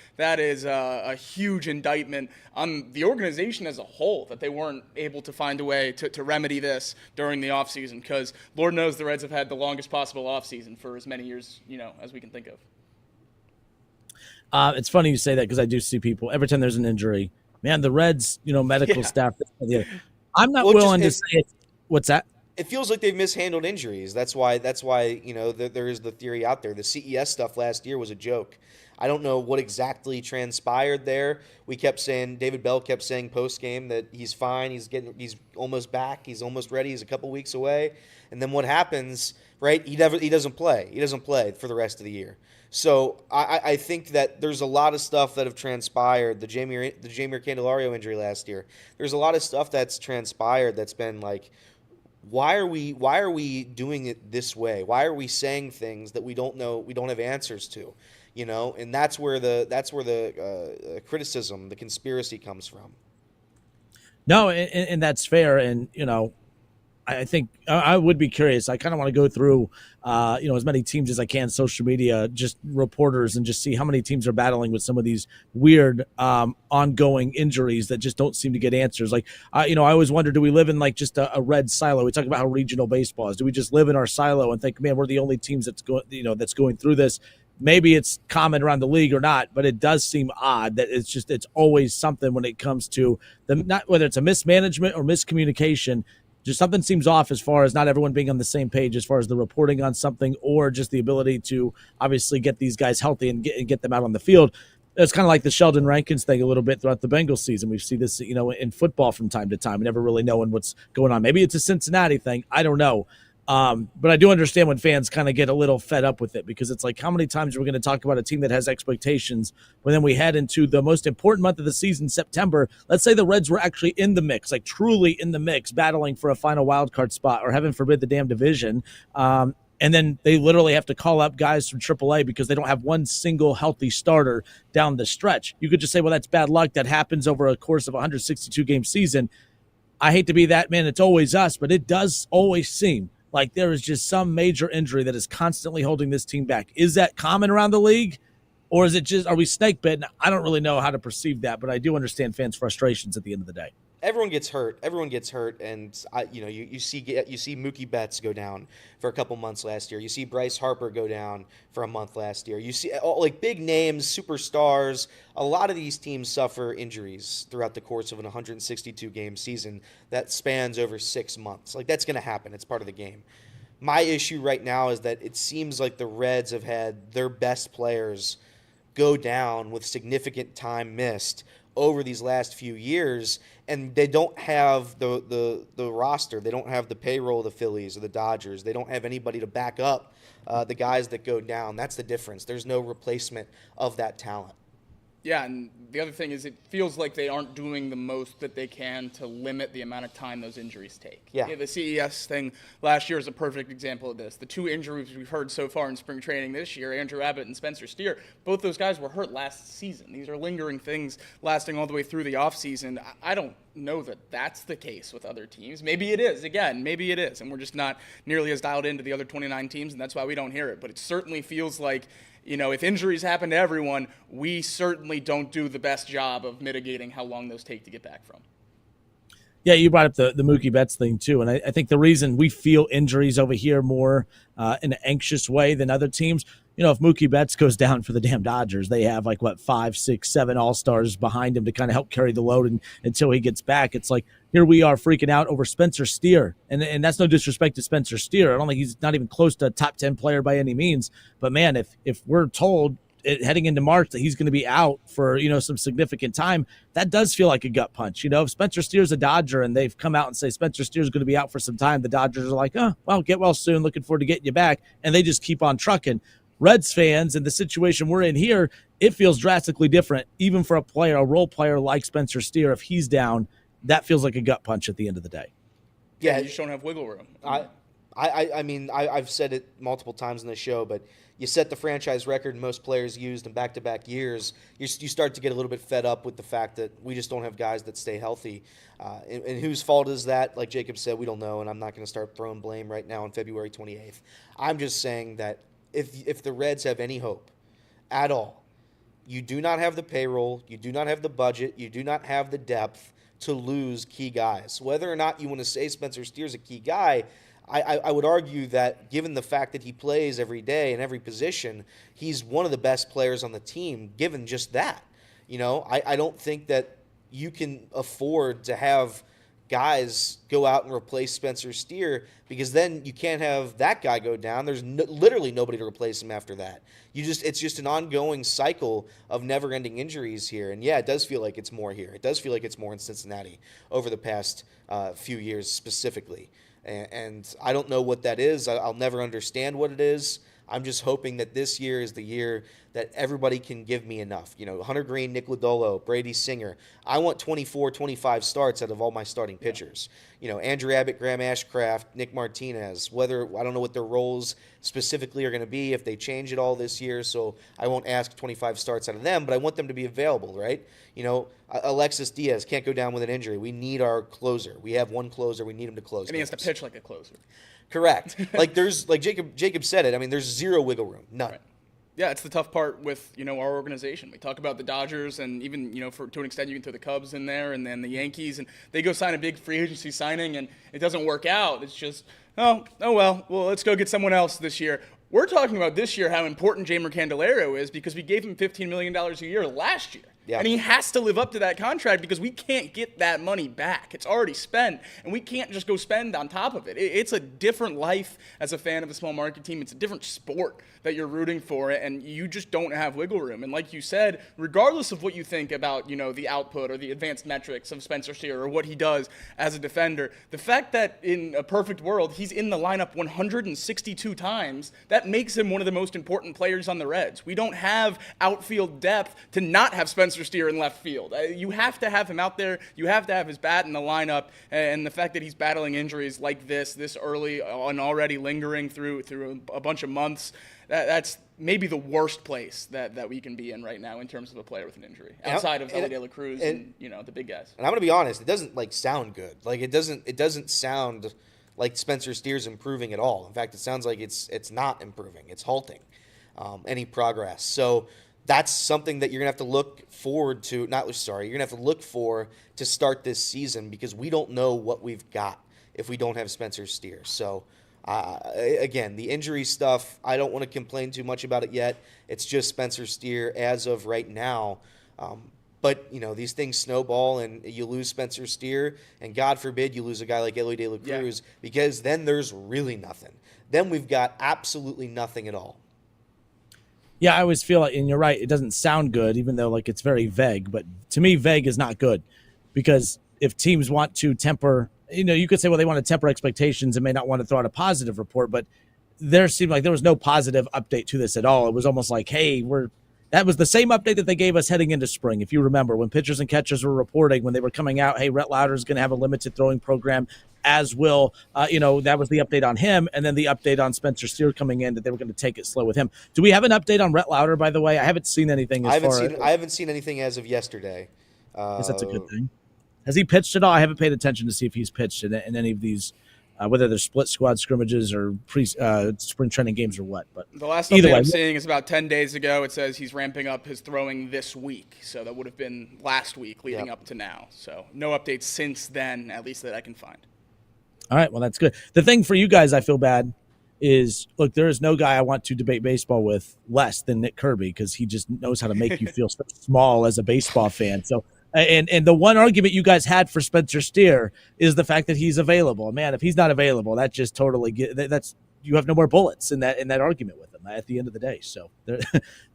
a huge indictment on the organization as a whole that they weren't able to find a way to remedy this during the offseason, because Lord knows the Reds have had the longest possible offseason for as many years, as we can think of. It's funny you say that because I do see people every time there's an injury. Man, the Reds, medical staff. I'm not willing to say it. What's that? It feels like they've mishandled injuries. That's why there is the theory out there. The CES stuff last year was a joke. I don't know what exactly transpired there. We kept saying, David Bell kept saying post-game that he's fine, he's almost back, he's almost ready, he's a couple weeks away. And then what happens, right? He doesn't play. He doesn't play for the rest of the year. So I think that there's a lot of stuff that have transpired. The Jamir Candelario injury last year. There's a lot of stuff that's transpired that's been like, why are we doing it this way? Why are we saying things that we don't know, we don't have answers to, And that's where the criticism, the conspiracy comes from. No, and that's fair. And I think I would be curious. I kind of want to go through, as many teams as I can, social media, just reporters, and just see how many teams are battling with some of these weird ongoing injuries that just don't seem to get answers. Like, I always wonder, do we live in like just a red silo? We talk about how regional baseball is. Do we just live in our silo and think, man, we're the only teams that's going through this? Maybe it's common around the league or not, but it does seem odd that it's always something when it comes to not whether it's a mismanagement or miscommunication. Just something seems off as far as not everyone being on the same page as far as the reporting on something, or just the ability to obviously get these guys healthy and get them out on the field. It's kind of like the Sheldon Rankins thing a little bit throughout the Bengals season. We see this, in football from time to time, never really knowing what's going on. Maybe it's a Cincinnati thing. I don't know. But I do understand when fans kind of get a little fed up with it, because it's like, how many times are we going to talk about a team that has expectations when then we head into the most important month of the season, September? Let's say the Reds were actually in the mix, like truly in the mix, battling for a final wild card spot, or heaven forbid the damn division. And then they literally have to call up guys from AAA because they don't have one single healthy starter down the stretch. You could just say, well, that's bad luck. That happens over a course of a 162-game season. I hate to be that man. It's always us, but it does always seem like there is just some major injury that is constantly holding this team back. Is that common around the league, or is it just, are we snake bitten? I don't really know how to perceive that, but I do understand fans' frustrations at the end of the day. Everyone gets hurt, and you see Mookie Betts go down for a couple months last year. You see Bryce Harper go down for a month last year. You see like big names, superstars. A lot of these teams suffer injuries throughout the course of an 162-game season that spans over 6 months. Like, that's going to happen. It's part of the game. My issue right now is that it seems like the Reds have had their best players go down with significant time missed over these last few years, and they don't have the roster. They don't have the payroll of the Phillies or the Dodgers. They don't have anybody to back up the guys that go down. That's the difference. There's no replacement of that talent. Yeah, and the other thing is it feels like they aren't doing the most that they can to limit the amount of time those injuries take. Yeah. The CES thing last year is a perfect example of this. The two injuries we've heard so far in spring training this year, Andrew Abbott and Spencer Steer, both those guys were hurt last season. These are lingering things lasting all the way through the offseason. I don't know that that's the case with other teams. Maybe it is. Again, maybe it is. And we're just not nearly as dialed into the other 29 teams, and that's why we don't hear it. But it certainly feels like, if injuries happen to everyone, we certainly don't do the best job of mitigating how long those take to get back from. Yeah, you brought up the Mookie Betts thing too, and I think the reason we feel injuries over here more in an anxious way than other teams, if Mookie Betts goes down for the damn Dodgers, they have 5, 6, 7 all-stars behind him to kind of help carry the load until he gets back. It's like, here we are freaking out over Spencer Steer, and that's no disrespect to Spencer Steer. I don't think he's not even close to a top 10 player by any means, but man, if we're told heading into March that he's going to be out for some significant time, that does feel like a gut punch. If Spencer Steer's a Dodger and they've come out and say Spencer Steer's going to be out for some time, the Dodgers are like, oh, well, get well soon, looking forward to getting you back, and they just keep on trucking. Reds fans, and the situation we're in here, it feels drastically different. Even for a role player like Spencer Steer, if he's down, that feels like a gut punch at the end of the day. Yeah, you just don't have wiggle room. I mean, I've said it multiple times in the show, but you set the franchise record most players used in back-to-back years, you start to get a little bit fed up with the fact that we just don't have guys that stay healthy. And whose fault is that? Like Jacob said, we don't know, and I'm not going to start throwing blame right now on February 28th. I'm just saying that if the Reds have any hope at all, you do not have the payroll, you do not have the budget, you do not have the depth to lose key guys. Whether or not you want to say Spencer Steer's a key guy, I would argue that given the fact that he plays every day in every position, he's one of the best players on the team, given just that. I don't think that you can afford to have guys go out and replace Spencer Steer, because then you can't have that guy go down. There's literally nobody to replace him after that. It's just an ongoing cycle of never-ending injuries here. And yeah, it does feel like it's more here. It does feel like it's more in Cincinnati over the past few years specifically. And I don't know what that is. I'll never understand what it is. I'm just hoping that this year is the year that everybody can give me enough. Hunter Green, Nick Lodolo, Brady Singer. I want 24, 25 starts out of all my starting pitchers. Andrew Abbott, Graham Ashcraft, Nick Martinez. I don't know what their roles specifically are going to be if they change it all this year, so I won't ask 25 starts out of them, but I want them to be available, right? Alexis Diaz can't go down with an injury. We need our closer. We have one closer. We need him to close. And he has to pitch like a closer. Correct. Like Jacob said it. I mean, there's zero wiggle room. None. Right. Yeah, it's the tough part with our organization. We talk about the Dodgers, and even to an extent you can throw the Cubs in there, and then the Yankees, and they go sign a big free agency signing, and it doesn't work out. It's just well, let's go get someone else this year. We're talking about this year how important Jeimer Candelario is because we gave him $15 million a year last year. Yeah. And he has to live up to that contract because we can't get that money back. It's already spent, and we can't just go spend on top of it. It's a different life as a fan of a small market team. It's a different sport that you're rooting for, and you just don't have wiggle room. And like you said, regardless of what you think about, the output or the advanced metrics of Spencer Steer or what he does as a defender, the fact that in a perfect world he's in the lineup 162 times, that makes him one of the most important players on the Reds. We don't have outfield depth to not have Spencer Steer in left field. You have to have him out there. You have to have his bat in the lineup, and the fact that he's battling injuries like this early and already lingering through a bunch of months, that's maybe the worst place that we can be in right now in terms of a player with an injury, outside of Elly De La Cruz and the big guys. And I'm going to be honest, it doesn't sound good. It doesn't sound like Spencer Steer's improving at all. In fact, it sounds like it's not improving. It's halting any progress. So that's something that you're going to have to look forward to. You're going to have to look for to start this season, because we don't know what we've got if we don't have Spencer Steer. So, again, the injury stuff, I don't want to complain too much about it yet. It's just Spencer Steer as of right now. But, these things snowball, and you lose Spencer Steer, and God forbid you lose a guy like Elly De La Cruz, because then there's really nothing. Then we've got absolutely nothing at all. Yeah, I always feel like, and you're right, it doesn't sound good, even though it's very vague. But to me, vague is not good, because if teams want to temper, you could say, well, they want to temper expectations and may not want to throw out a positive report, but there seemed like there was no positive update to this at all. It was almost like, hey, that was the same update that they gave us heading into spring. If you remember, when pitchers and catchers were reporting, when they were coming out, hey, Rhett Lauder is going to have a limited throwing program, as will, that was the update on him. And then the update on Spencer Steer coming in, that they were going to take it slow with him. Do we have an update on Rhett Lauder, by the way? I haven't seen anything. I haven't seen anything as of yesterday. Guess that's a good thing. Has he pitched at all? I haven't paid attention to see if he's pitched in any of these, whether they're split squad scrimmages or spring training games or what. But the last update I'm seeing is about 10 days ago. It says he's ramping up his throwing this week. So that would have been last week leading up to now. So no updates since then, at least that I can find. All right, well, that's good. The thing for you guys, I feel bad, is, look, there is no guy I want to debate baseball with less than Nick Kirby, because he just knows how to make you feel so small as a baseball fan. So, and the one argument you guys had for Spencer Steer is the fact that he's available. Man, if he's not available, that just totally you have no more bullets in that argument with him at the end of the day. So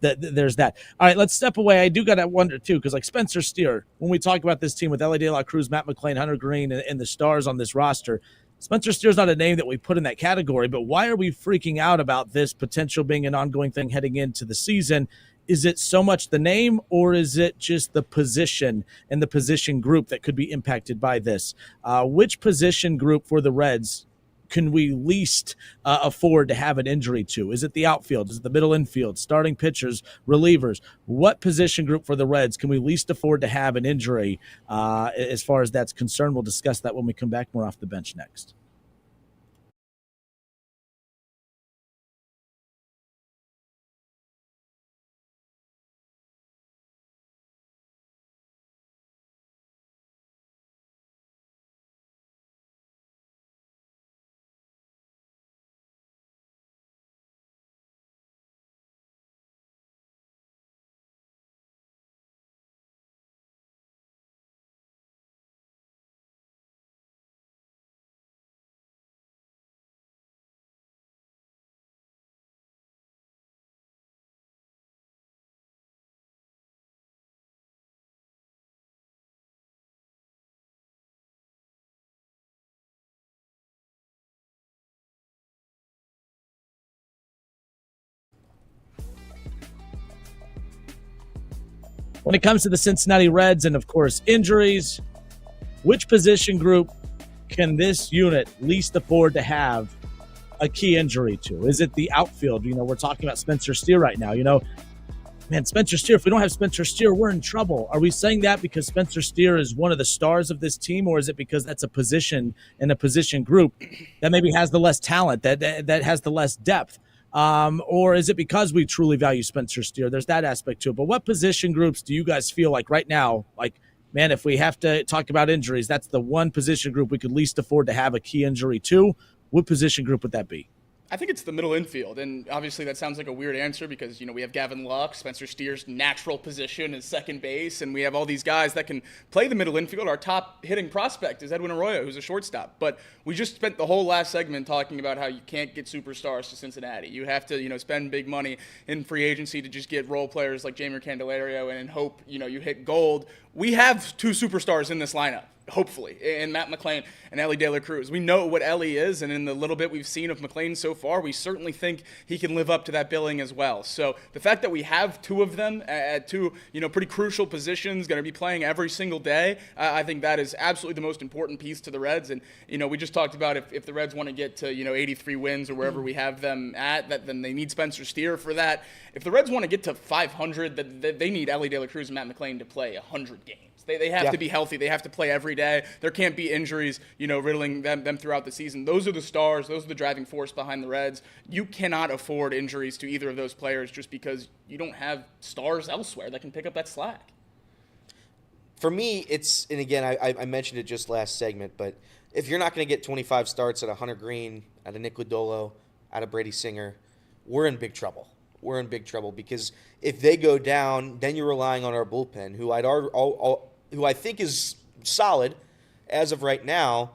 there's that. All right, let's step away. I do got to wonder too, because Spencer Steer, when we talk about this team with Elly De La Cruz, Matt McClain, Hunter Green, and the stars on this roster, Spencer Steer's not a name that we put in that category. But why are we freaking out about this potential being an ongoing thing heading into the season? Is it so much the name, or is it just the position and the position group that could be impacted by this? Which position group for the Reds can we least afford to have an injury to? Is it the outfield? Is it the middle infield? Starting pitchers, relievers? What position group for the Reds can we least afford to have an injury as far as that's concerned? We'll discuss that when we come back more off the bench next. When it comes to the Cincinnati Reds and, of course, injuries, which position group can this unit least afford to have a key injury to? Is it the outfield? We're talking about Spencer Steer right now. Man, Spencer Steer, if we don't have Spencer Steer, we're in trouble. Are we saying that because Spencer Steer is one of the stars of this team, or is it because that's a position and a position group that maybe has the less talent, that has the less depth? Or is it because we truly value Spencer Steer? There's that aspect to it. But what position groups do you guys feel like right now, man, if we have to talk about injuries, that's the one position group we could least afford to have a key injury to? What position group would that be? I think it's the middle infield, and obviously that sounds like a weird answer because, we have Gavin Lux, Spencer Steer's natural position is second base, and we have all these guys that can play the middle infield. Our top hitting prospect is Edwin Arroyo, who's a shortstop. But we just spent the whole last segment talking about how you can't get superstars to Cincinnati. You have to, spend big money in free agency to just get role players like Jamer Candelario and hope, you hit gold. We have 2 superstars in this lineup. Hopefully, and Matt McLain and Ellie De La Cruz. We know what Ellie is, and in the little bit we've seen of McLain so far, we certainly think he can live up to that billing as well. So the fact that we have 2 of them at 2, pretty crucial positions, going to be playing every single day, I think that is absolutely the most important piece to the Reds. And, we just talked about if the Reds want to get to, 83 wins or wherever we have them at, then they need Spencer Steer for that. If the Reds want to get to 500, they need Ellie De La Cruz and Matt McLain to play 100 games. They have to be healthy. They have to play every day. There can't be injuries, riddling them throughout the season. Those are the stars. Those are the driving force behind the Reds. You cannot afford injuries to either of those players just because you don't have stars elsewhere that can pick up that slack. For me, and again, I mentioned it just last segment, but if you're not going to get 25 starts out of Hunter Green, out of Nick Lodolo, out of Brady Singer, we're in big trouble. We're in big trouble because if they go down, then you're relying on our bullpen, who I think is solid as of right now,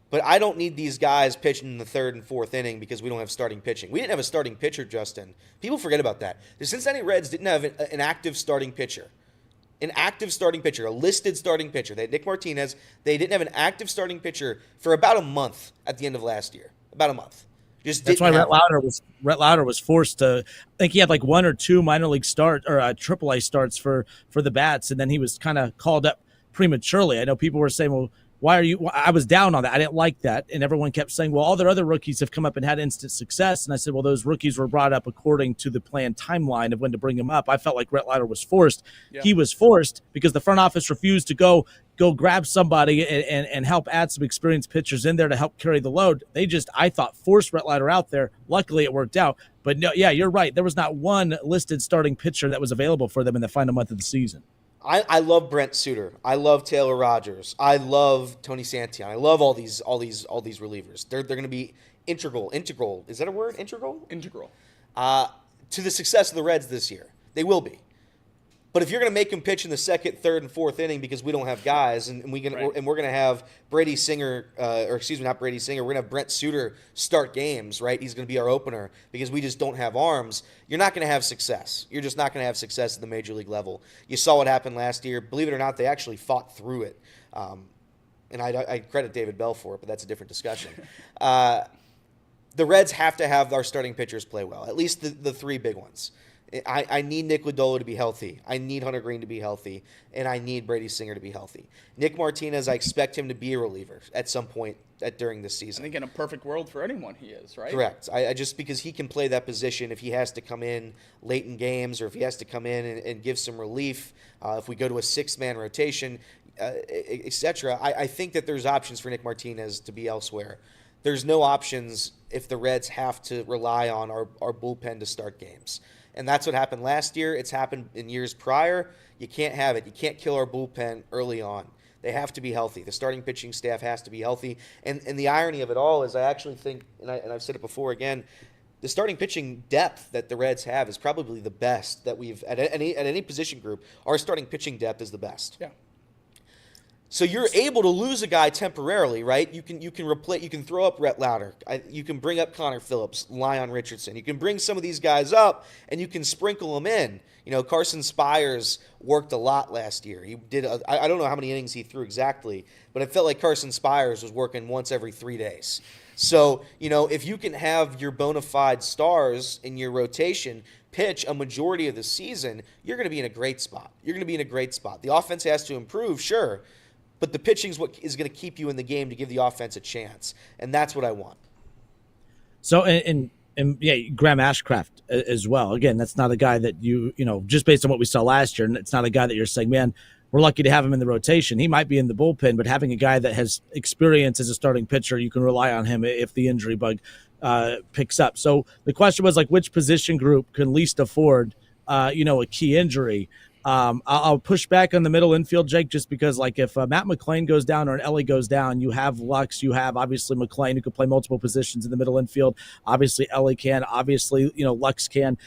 but I don't need these guys pitching in the 3rd and 4th inning because we don't have starting pitching. We didn't have a starting pitcher, Justin. People forget about that. The Cincinnati Reds didn't have an active starting pitcher. A listed starting pitcher. They had Nick Martinez. They didn't have an active starting pitcher for about a month at the end of last year. About a month. That's why Rhett Lauder was forced to. I think he had like 1 or 2 minor league start or AAA starts for the Bats, and then he was kind of called up prematurely. I know people were saying, "Well, why are you?" I was down on that. I didn't like that, and everyone kept saying, "Well, all their other rookies have come up and had instant success." And I said, "Well, those rookies were brought up according to the planned timeline of when to bring them up." I felt like Rhett Lauder was forced. Yeah. He was forced because the front office refused to go grab somebody and help add some experienced pitchers in there to help carry the load. They just, I thought, forced Rhett Lauder out there. Luckily, it worked out. But no, yeah, you're right. There was not one listed starting pitcher that was available for them in the final month of the season. I love Brent Suter. I love Taylor Rogers. I love Tony Santillan. I love all these relievers. They're going to be integral. Is that a word? Integral. To the success of the Reds this year. They will be. But if you're going to make them pitch in the 2nd, 3rd, and 4th inning because we don't have guys, and we're going to have Brady Singer, not Brady Singer, we're going to have Brent Suter start games, right? He's going to be our opener because we just don't have arms. You're not going to have success. You're just not going to have success at the major league level. You saw what happened last year. Believe it or not, they actually fought through it. And I credit David Bell for it, but that's a different discussion. The Reds have to have our starting pitchers play well, at least the 3 big ones. I need Nick Lodolo to be healthy. I need Hunter Green to be healthy. And I need Brady Singer to be healthy. Nick Martinez, I expect him to be a reliever at some point during this season. I think in a perfect world for anyone he is, right? Correct. I just because he can play that position if he has to come in late in games or if he has to come in and give some relief, if we go to a 6-man rotation, etc. I think that there's options for Nick Martinez to be elsewhere. There's no options if the Reds have to rely on our bullpen to start games. And that's what happened last year. It's happened in years prior. You can't have it. You can't kill our bullpen early on. They have to be healthy. The starting pitching staff has to be healthy. And the irony of it all is I actually think, and I've said it before again, the starting pitching depth that the Reds have is probably the best that we've at any position group. Our starting pitching depth is the best. Yeah. So you're able to lose a guy temporarily, right? You can throw up Rhett Lauder. You can bring up Connor Phillips, Lyon Richardson. You can bring some of these guys up, and you can sprinkle them in. Carson Spires worked a lot last year. He did. I don't know how many innings he threw exactly, but it felt like Carson Spires was working once every 3 days. So, if you can have your bona fide stars in your rotation pitch a majority of the season, you're going to be in a great spot. The offense has to improve, sure. But the pitching is what is going to keep you in the game to give the offense a chance, and that's what I want. So, and Graham Ashcraft as well. Again, that's not a guy that just based on what we saw last year, and it's not a guy that you're saying, man, we're lucky to have him in the rotation. He might be in the bullpen, but having a guy that has experience as a starting pitcher, you can rely on him if the injury bug picks up. So the question was which position group can least afford, a key injury. I'll push back on the middle infield, Jake, just because like if Matt McClain goes down or an Ellie goes down, you have Lux, you have obviously McClain who could play multiple positions in the middle infield. Obviously Ellie can, obviously, Lux can,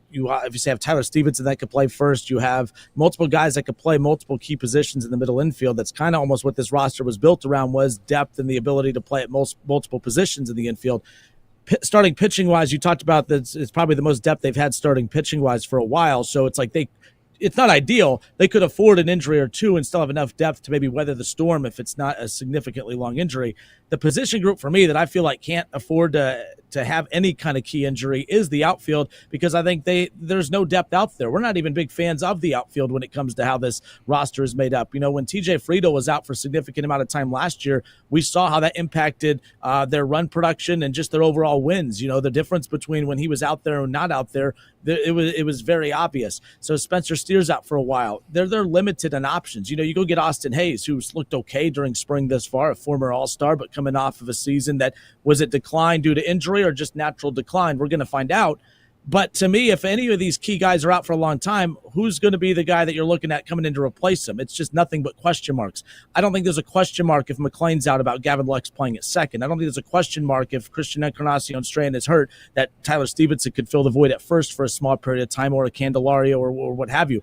you obviously have Tyler Stevenson that could play first. You have multiple guys that could play multiple key positions in the middle infield. That's kind of almost what this roster was built around, was depth and the ability to play at multiple positions in the infield. Starting pitching wise, you talked about that it's probably the most depth they've had starting pitching wise for a while. So it's like it's not ideal. They could afford an injury or two and still have enough depth to maybe weather the storm if it's not a significantly long injury. The position group for me that I feel like can't afford to have any kind of key injury is the outfield, because I think there's no depth out there. We're not even big fans of the outfield when it comes to how this roster is made up. When TJ Friedel was out for a significant amount of time last year, we saw how that impacted their run production and just their overall wins. The difference between when he was out there and not out there, it was very obvious. So Spencer Steer's out for a while. They're limited in options. You go get Austin Hayes, who's looked okay during spring thus far, a former All-Star, but coming off of a season that was it decline due to injury or just natural decline? We're going to find out. But to me, if any of these key guys are out for a long time, who's going to be the guy that you're looking at coming in to replace them? It's just nothing but question marks. I don't think there's a question mark if McClain's out about Gavin Lux playing at second. I don't think there's a question mark if Christian Encarnacion Strand is hurt that Tyler Stevenson could fill the void at first for a small period of time, or a Candelario or what have you.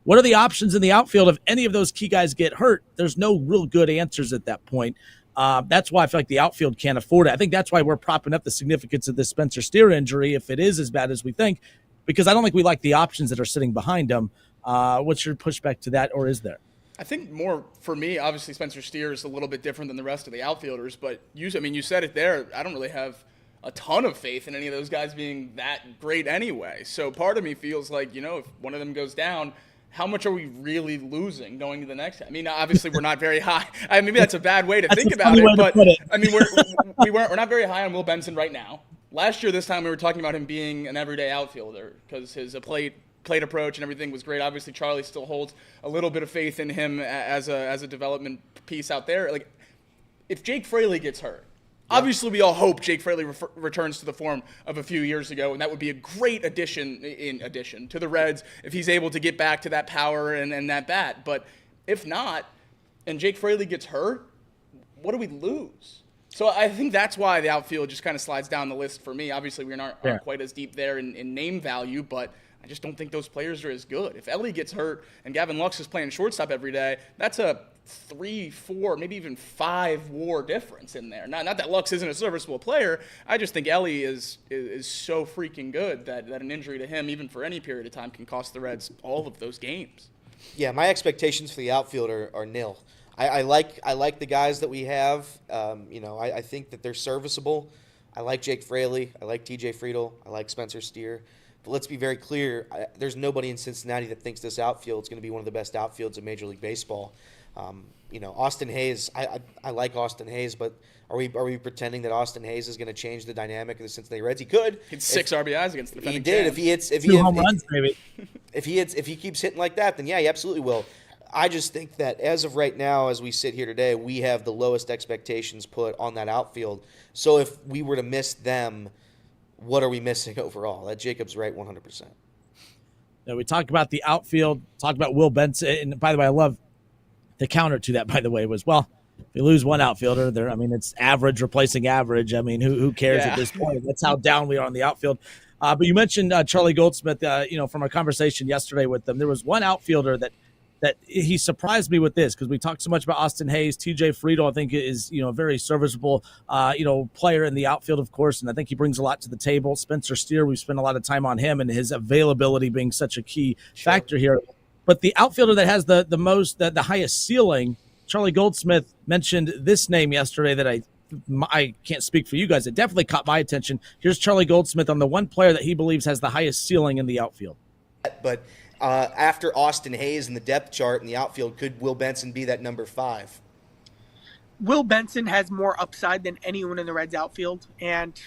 What are the options in the outfield if any of those key guys get hurt? There's no real good answers at that point. That's why I feel like the outfield can't afford it. I think that's why we're propping up the significance of this Spencer Steer injury, if it is as bad as we think, because I don't think we like the options that are sitting behind him. What's your pushback to that, or is there? I think more for me, obviously Spencer Steer is a little bit different than the rest of the outfielders, but you said it there. I don't really have a ton of faith in any of those guys being that great anyway. So part of me feels like, if one of them goes down, how much are we really losing going to the next? Obviously we're not very high. Maybe that's a bad way to think about it, but we're not very high on Will Benson right now. Last year, this time we were talking about him being an everyday outfielder because his plate approach and everything was great. Obviously, Charlie still holds a little bit of faith in him as a development piece out there. Like, if Jake Fraley gets hurt, obviously we all hope Jake Fraley returns to the form of a few years ago, and that would be a great addition to the Reds if he's able to get back to that power and that bat. But if not, and Jake Fraley gets hurt, what do we lose? So I think that's why the outfield just kind of slides down the list for me. Obviously, we aren't quite as deep there in name value, but I just don't think those players are as good. If Ellie gets hurt and Gavin Lux is playing shortstop every day, that's a 3, 4, maybe even 5 WAR difference in there. Not that Lux isn't a serviceable player. I just think Ellie is so freaking good that an injury to him, even for any period of time, can cost the Reds all of those games. Yeah, my expectations for the outfield are nil. I like the guys that we have. I think that they're serviceable. I like Jake Fraley. I like TJ Friedel. I like Spencer Steer. But let's be very clear, there's nobody in Cincinnati that thinks this outfield is going to be one of the best outfields in Major League Baseball. Austin Hayes, I like Austin Hayes, but are we pretending that Austin Hayes is going to change the dynamic of the Cincinnati Reds? He could. He had 6 RBIs against the defending He did. champs. If he keeps hitting like that, then yeah, he absolutely will. I just think that as of right now, as we sit here today, we have the lowest expectations put on that outfield. So if we were to miss them, what are we missing overall? That Jacob's right 100%. Now, we talked about the outfield, talked about Will Benson. And by the way, I love the counter to that, by the way, was, well, if you lose one outfielder, it's average replacing average. Who cares at this point? That's how down we are on the outfield. But you mentioned Charlie Goldsmith, from our conversation yesterday with them. There was one outfielder that he surprised me with this, because we talked so much about Austin Hayes. TJ Friedel, I think, is a very serviceable player in the outfield, of course, and I think he brings a lot to the table. Spencer Steer, we've spent a lot of time on him and his availability being such a key factor here. But the outfielder that has the highest ceiling, Charlie Goldsmith mentioned this name yesterday that I can't speak for you guys. It definitely caught my attention. Here's Charlie Goldsmith on the one player that he believes has the highest ceiling in the outfield. But after Austin Hayes in the depth chart in the outfield, could Will Benson be that number 5? Will Benson has more upside than anyone in the Reds outfield, and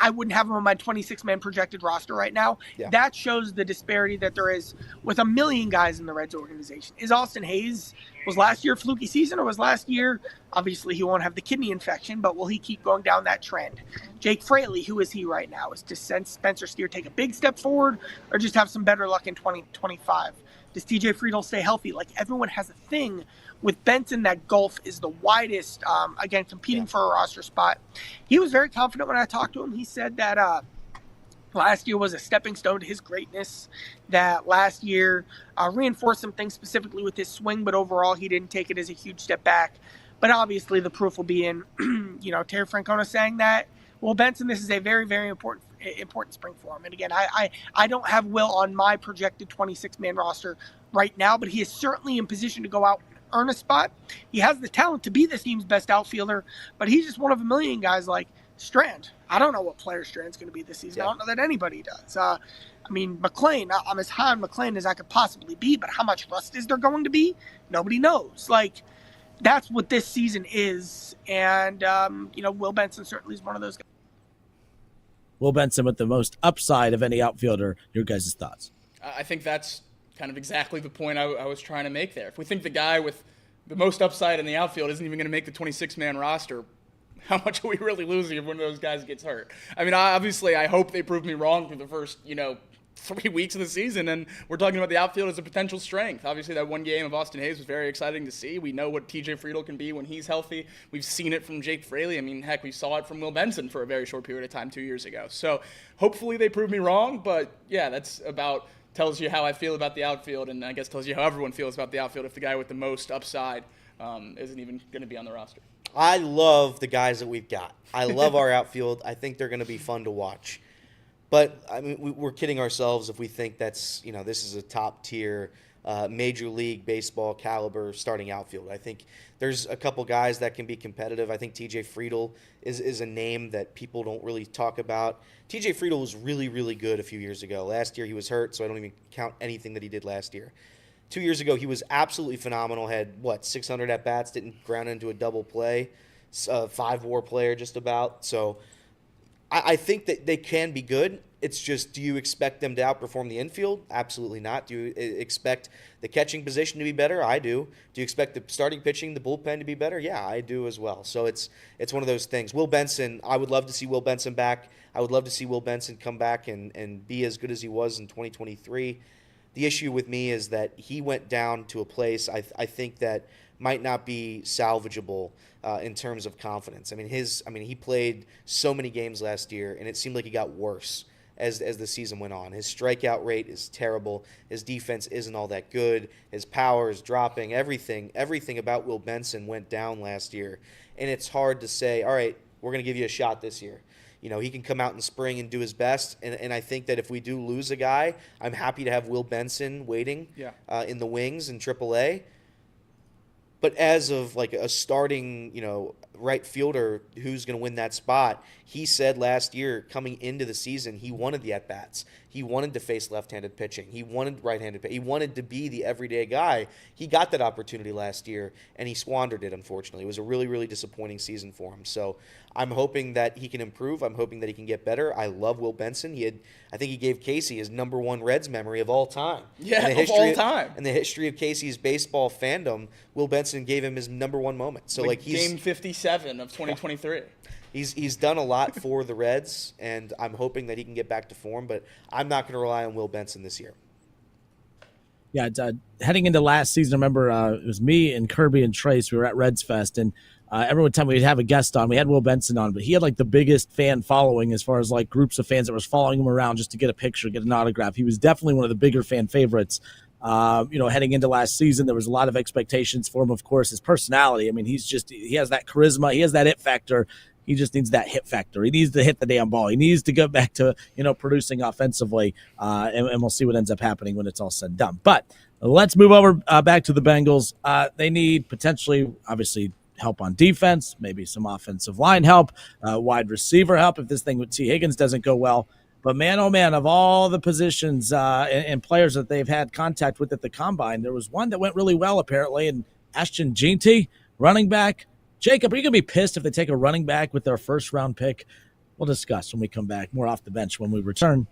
I wouldn't have him on my 26-man projected roster right now. Yeah. That shows the disparity that there is with a million guys in the Reds organization. Is Austin Hayes, was last year a fluky season, or was last year, obviously he won't have the kidney infection, but will he keep going down that trend? Jake Fraley, who is he right now? Is just Spencer Steer take a big step forward, or just have some better luck in 2025? Does TJ Friedel stay healthy? Like, everyone has a thing. With Benson, that gulf is the widest, again, competing for a roster spot. He was very confident when I talked to him. He said that last year was a stepping stone to his greatness, that last year reinforced some things specifically with his swing, but overall he didn't take it as a huge step back. But obviously the proof will be in, Terry Francona saying that, Will Benson, this is a very, very important spring for him. And again, I don't have Will on my projected 26-man roster right now, but he is certainly in position to go out and earn a spot. He has the talent to be this team's best outfielder, but he's just one of a million guys like Strand. I don't know what player Strand's going to be this season. I don't know that anybody does. McLean, I'm as high on McLean as I could possibly be, but how much rust is there going to be? Nobody knows. Like, that's what this season is. And, Will Benson certainly is one of those guys. Will Benson with the most upside of any outfielder. Your guys' thoughts? I think that's kind of exactly the point I was trying to make there. If we think the guy with the most upside in the outfield isn't even going to make the 26-man roster, how much are we really losing if one of those guys gets hurt? I mean, obviously, I hope they prove me wrong through the first, 3 weeks of the season, and we're talking about the outfield as a potential strength. Obviously, that one game of Austin Hayes was very exciting to see. We know what TJ Friedel can be when he's healthy. We've seen it from Jake Fraley. I mean, heck, we saw it from Will Benson for a very short period of time 2 years ago. So hopefully they prove me wrong, but yeah, that's tells you how I feel about the outfield, and I guess tells you how everyone feels about the outfield if the guy with the most upside isn't even going to be on the roster. I love the guys that we've got. I love our outfield. I think they're going to be fun to watch. But, I mean, we're kidding ourselves if we think that's, this is a top-tier Major League Baseball caliber starting outfield. I think there's a couple guys that can be competitive. I think TJ Friedel is a name that people don't really talk about. TJ Friedel was really, really good a few years ago. Last year he was hurt, so I don't even count anything that he did last year. 2 years ago he was absolutely phenomenal, had, 600 at-bats, didn't ground into a double play, 5-WAR player just about. So I think that they can be good. It's just, do you expect them to outperform the infield? Absolutely not. Do you expect the catching position to be better? I do. Do you expect the starting pitching, the bullpen to be better? Yeah, I do as well. So it's one of those things. Will Benson, I would love to see Will Benson back. I would love to see Will Benson come back and be as good as he was in 2023. The issue with me is that he went down to a place I think that might not be salvageable in terms of confidence. I mean, he played so many games last year, and it seemed like he got worse as the season went on. His strikeout rate is terrible. His defense isn't all that good. His power is dropping. Everything about Will Benson went down last year, and it's hard to say, all right, we're going to give you a shot this year. He can come out in spring and do his best, and I think that if we do lose a guy, I'm happy to have Will Benson waiting in the wings in AAA. But as of like a starting, right fielder who's going to win that spot, he said last year coming into the season he wanted the at-bats. He wanted to face left-handed pitching. He wanted right-handed pitching. He wanted to be the everyday guy. He got that opportunity last year, and he squandered it, unfortunately. It was a really, really disappointing season for him. So I'm hoping that he can improve. I'm hoping that he can get better. I love Will Benson. I think he gave Casey his number one Reds memory of all time. Yeah, of all time. In the history of Casey's baseball fandom, Will Benson gave him his number one moment. So he's Game 57 of 2023. He's done a lot for the Reds, and I'm hoping that he can get back to form, but I'm not going to rely on Will Benson this year. Yeah, heading into last season, I remember it was me and Kirby and Trace. We were at Reds Fest, and every time we'd have a guest on, we had Will Benson on, but he had the biggest fan following as far as groups of fans that was following him around just to get a picture, get an autograph. He was definitely one of the bigger fan favorites. Heading into last season, there was a lot of expectations for him. Of course, his personality. I mean, he has that charisma. He has that it factor. He just needs that hit factor. He needs to hit the damn ball. He needs to go back to, producing offensively, and we'll see what ends up happening when it's all said and done. But let's move over back to the Bengals. They need potentially, obviously, help on defense, maybe some offensive line help, wide receiver help if this thing with T. Higgins doesn't go well. But man, oh man, of all the positions and players that they've had contact with at the Combine, there was one that went really well apparently, and Ashton Jeanty, running back. Jacob, are you going to be pissed if they take a running back with their first-round pick? we'll discuss when we come back. More off the bench when we return.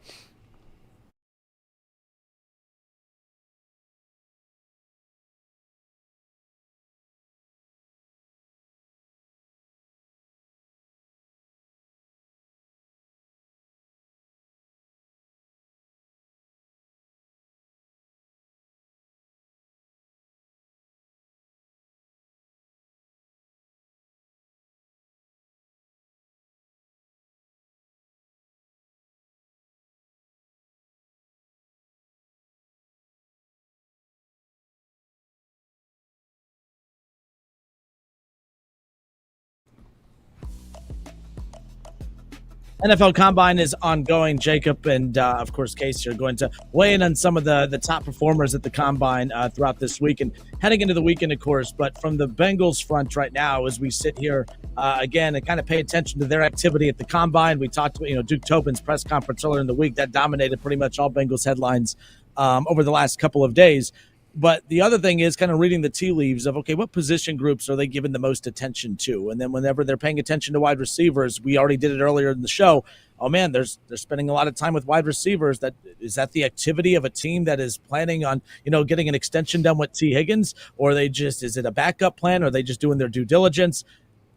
NFL Combine is ongoing. Jacob and, of course, Casey are going to weigh in on some of the top performers at the Combine throughout this week and heading into the weekend, of course. But from the Bengals front right now, as we sit here again and kind of pay attention to their activity at the Combine, we talked about, Duke Tobin's press conference earlier in the week. That dominated pretty much all Bengals headlines over the last couple of days. But the other thing is kind of reading the tea leaves of, okay, what position groups are they giving the most attention to? And then whenever they're paying attention to wide receivers, we already did it earlier in the show. Oh, man, they're spending a lot of time with wide receivers. Is that the activity of a team that is planning on, getting an extension done with T. Higgins? Or is it a backup plan? Or are they just doing their due diligence?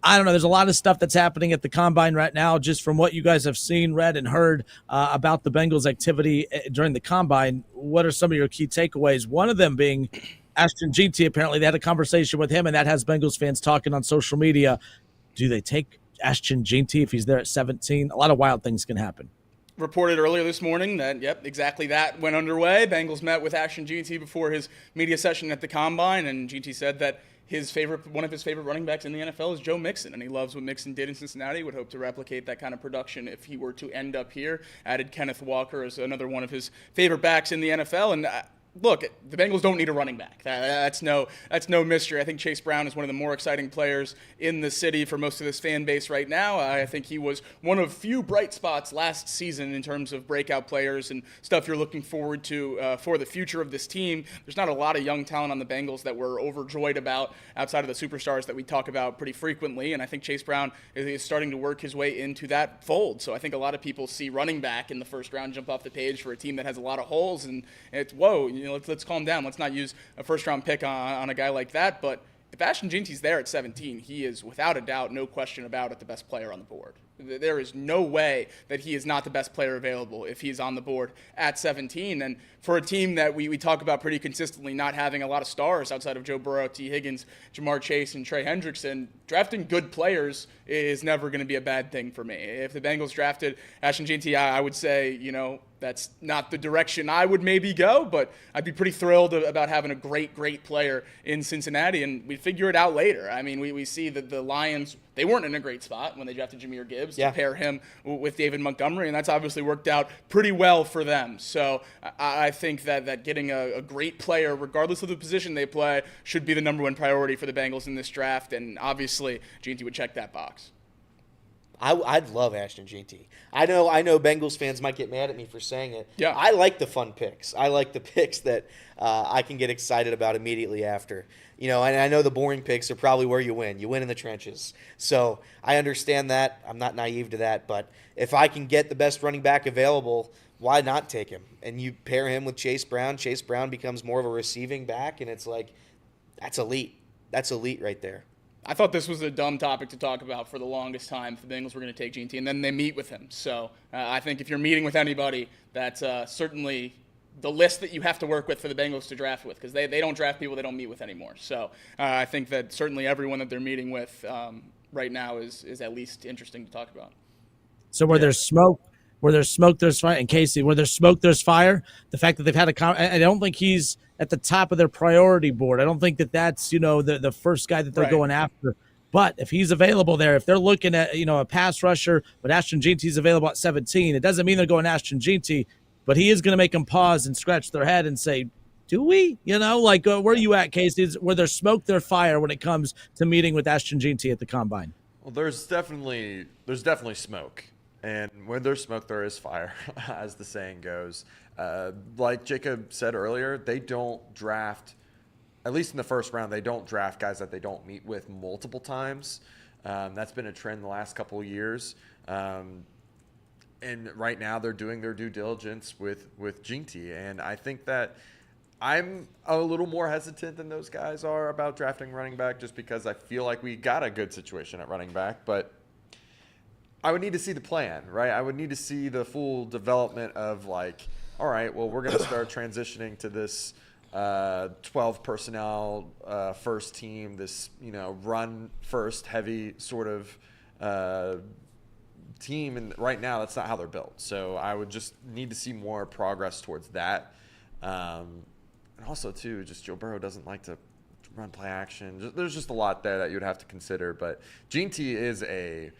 I don't know. There's a lot of stuff that's happening at the Combine right now, just from what you guys have seen, read, and heard about the Bengals' activity during the Combine. What are some of your key takeaways? One of them being Ashton Jeanty. Apparently, they had a conversation with him, and that has Bengals fans talking on social media. Do they take Ashton Jeanty if he's there at 17? A lot of wild things can happen. Reported earlier this morning that, exactly that went underway. Bengals met with Ashton Jeanty before his media session at the Combine, and Jeanty said that one of his favorite running backs in the NFL is Joe Mixon, and he loves what Mixon did in Cincinnati. Would hope to replicate that kind of production if he were to end up here. Added Kenneth Walker as another one of his favorite backs in the NFL, and look, the Bengals don't need a running back. That's no mystery. I think Chase Brown is one of the more exciting players in the city for most of this fan base right now. I think he was one of few bright spots last season in terms of breakout players and stuff you're looking forward to for the future of this team. There's not a lot of young talent on the Bengals that we're overjoyed about outside of the superstars that we talk about pretty frequently, and I think Chase Brown is starting to work his way into that fold. So I think a lot of people see running back in the first round jump off the page for a team that has a lot of holes, and it's, whoa, let's calm down. Let's not use a first-round pick on a guy like that. But if Ashton Jeanty's there at 17, he is, without a doubt, no question about it, the best player on the board. There is no way that he is not the best player available if he's on the board at 17. And for a team that we talk about pretty consistently not having a lot of stars outside of Joe Burrow, T. Higgins, Jamar Chase, and Trey Hendrickson, drafting good players is never going to be a bad thing for me. If the Bengals drafted Ashton Jeanty, I would say, that's not the direction I would maybe go, but I'd be pretty thrilled about having a great player in Cincinnati, and we'd figure it out later. I mean, we see that the Lions, they weren't in a great spot when they drafted Jahmyr Gibbs to pair him with David Montgomery, and that's obviously worked out pretty well for them. So I think that getting a great player, regardless of the position they play, should be the number one priority for the Bengals in this draft, and obviously Jeanty would check that box. I'd love Ashton Jeanty. I know Bengals fans might get mad at me for saying it. Yeah. I like the fun picks. I like the picks that I can get excited about immediately after. And I know the boring picks are probably where you win. You win in the trenches. So I understand that. I'm not naive to that. But if I can get the best running back available, why not take him? And you pair him with Chase Brown. Chase Brown becomes more of a receiving back, and it's like, that's elite. That's elite right there. I thought this was a dumb topic to talk about for the longest time if the Bengals were going to take Jeanty, and then they meet with him. So I think if you're meeting with anybody, that's certainly the list that you have to work with for the Bengals to draft with, because they don't draft people they don't meet with anymore. So I think that certainly everyone that they're meeting with right now is at least interesting to talk about. So there's smoke, there's fire. And Casey, where there's smoke, there's fire. The fact that they've had I don't think he's at the top of their priority board. I don't think that's the first guy that they're going after. But if he's available there, if they're looking at a pass rusher, but Ashton Jeanty's available at 17, it doesn't mean they're going Ashton Jeanty, but he is going to make them pause and scratch their head and say, do we? Where are you at, Casey? Where there's smoke, there's fire when it comes to meeting with Ashton Jeanty at the Combine. Well, there's definitely smoke. And where there's smoke, there is fire, as the saying goes. Like Jacob said earlier, they don't draft, at least in the first round, they don't draft guys that they don't meet with multiple times. That's been a trend the last couple of years. and right now they're doing their due diligence with Ginty, and I think that I'm a little more hesitant than those guys are about drafting running back, just because I feel like we got a good situation at running back, but I would need to see the plan, right? I would need to see the full development of like, all right, well, we're going to start transitioning to this 12 personnel first team, this, run first heavy sort of team. And right now that's not how they're built. So I would just need to see more progress towards that. And also too, just Joe Burrow doesn't like to run play action. There's just a lot there that you'd have to consider, but Ginty is a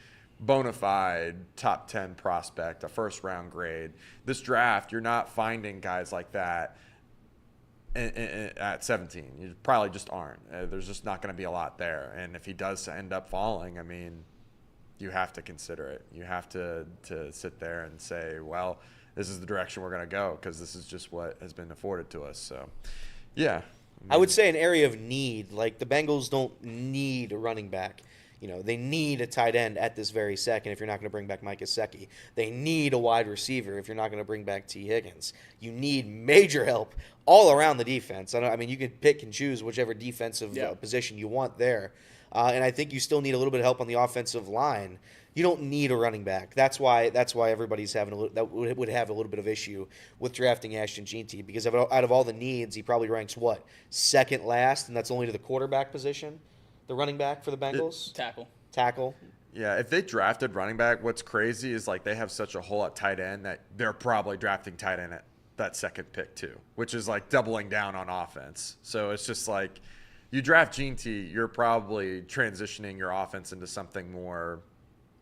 bona fide top 10 prospect, a first round grade. This draft, you're not finding guys like that at 17. You probably just aren't. There's just not going to be a lot there. And if he does end up falling, I mean, you have to consider it. You have to sit there and say, well, this is the direction we're going to go, because this is just what has been afforded to us. So, yeah. I would say an area of need, like the Bengals don't need a running back. They need a tight end at this very second if you're not going to bring back Mike Gesicki. They need a wide receiver if you're not going to bring back T. Higgins. You need major help all around the defense. I mean, you can pick and choose whichever defensive position you want there. And I think you still need a little bit of help on the offensive line. You don't need a running back. That's why everybody's would have a little bit of issue with drafting Ashton Ginty, because out of all the needs, he probably ranks second last, and that's only to the quarterback position. The running back for the Bengals? Tackle. Yeah, if they drafted running back, what's crazy is like they have such a hole at tight end that they're probably drafting tight end at that second pick too, which is like doubling down on offense. So it's just like you draft Ginty, you're probably transitioning your offense into something more,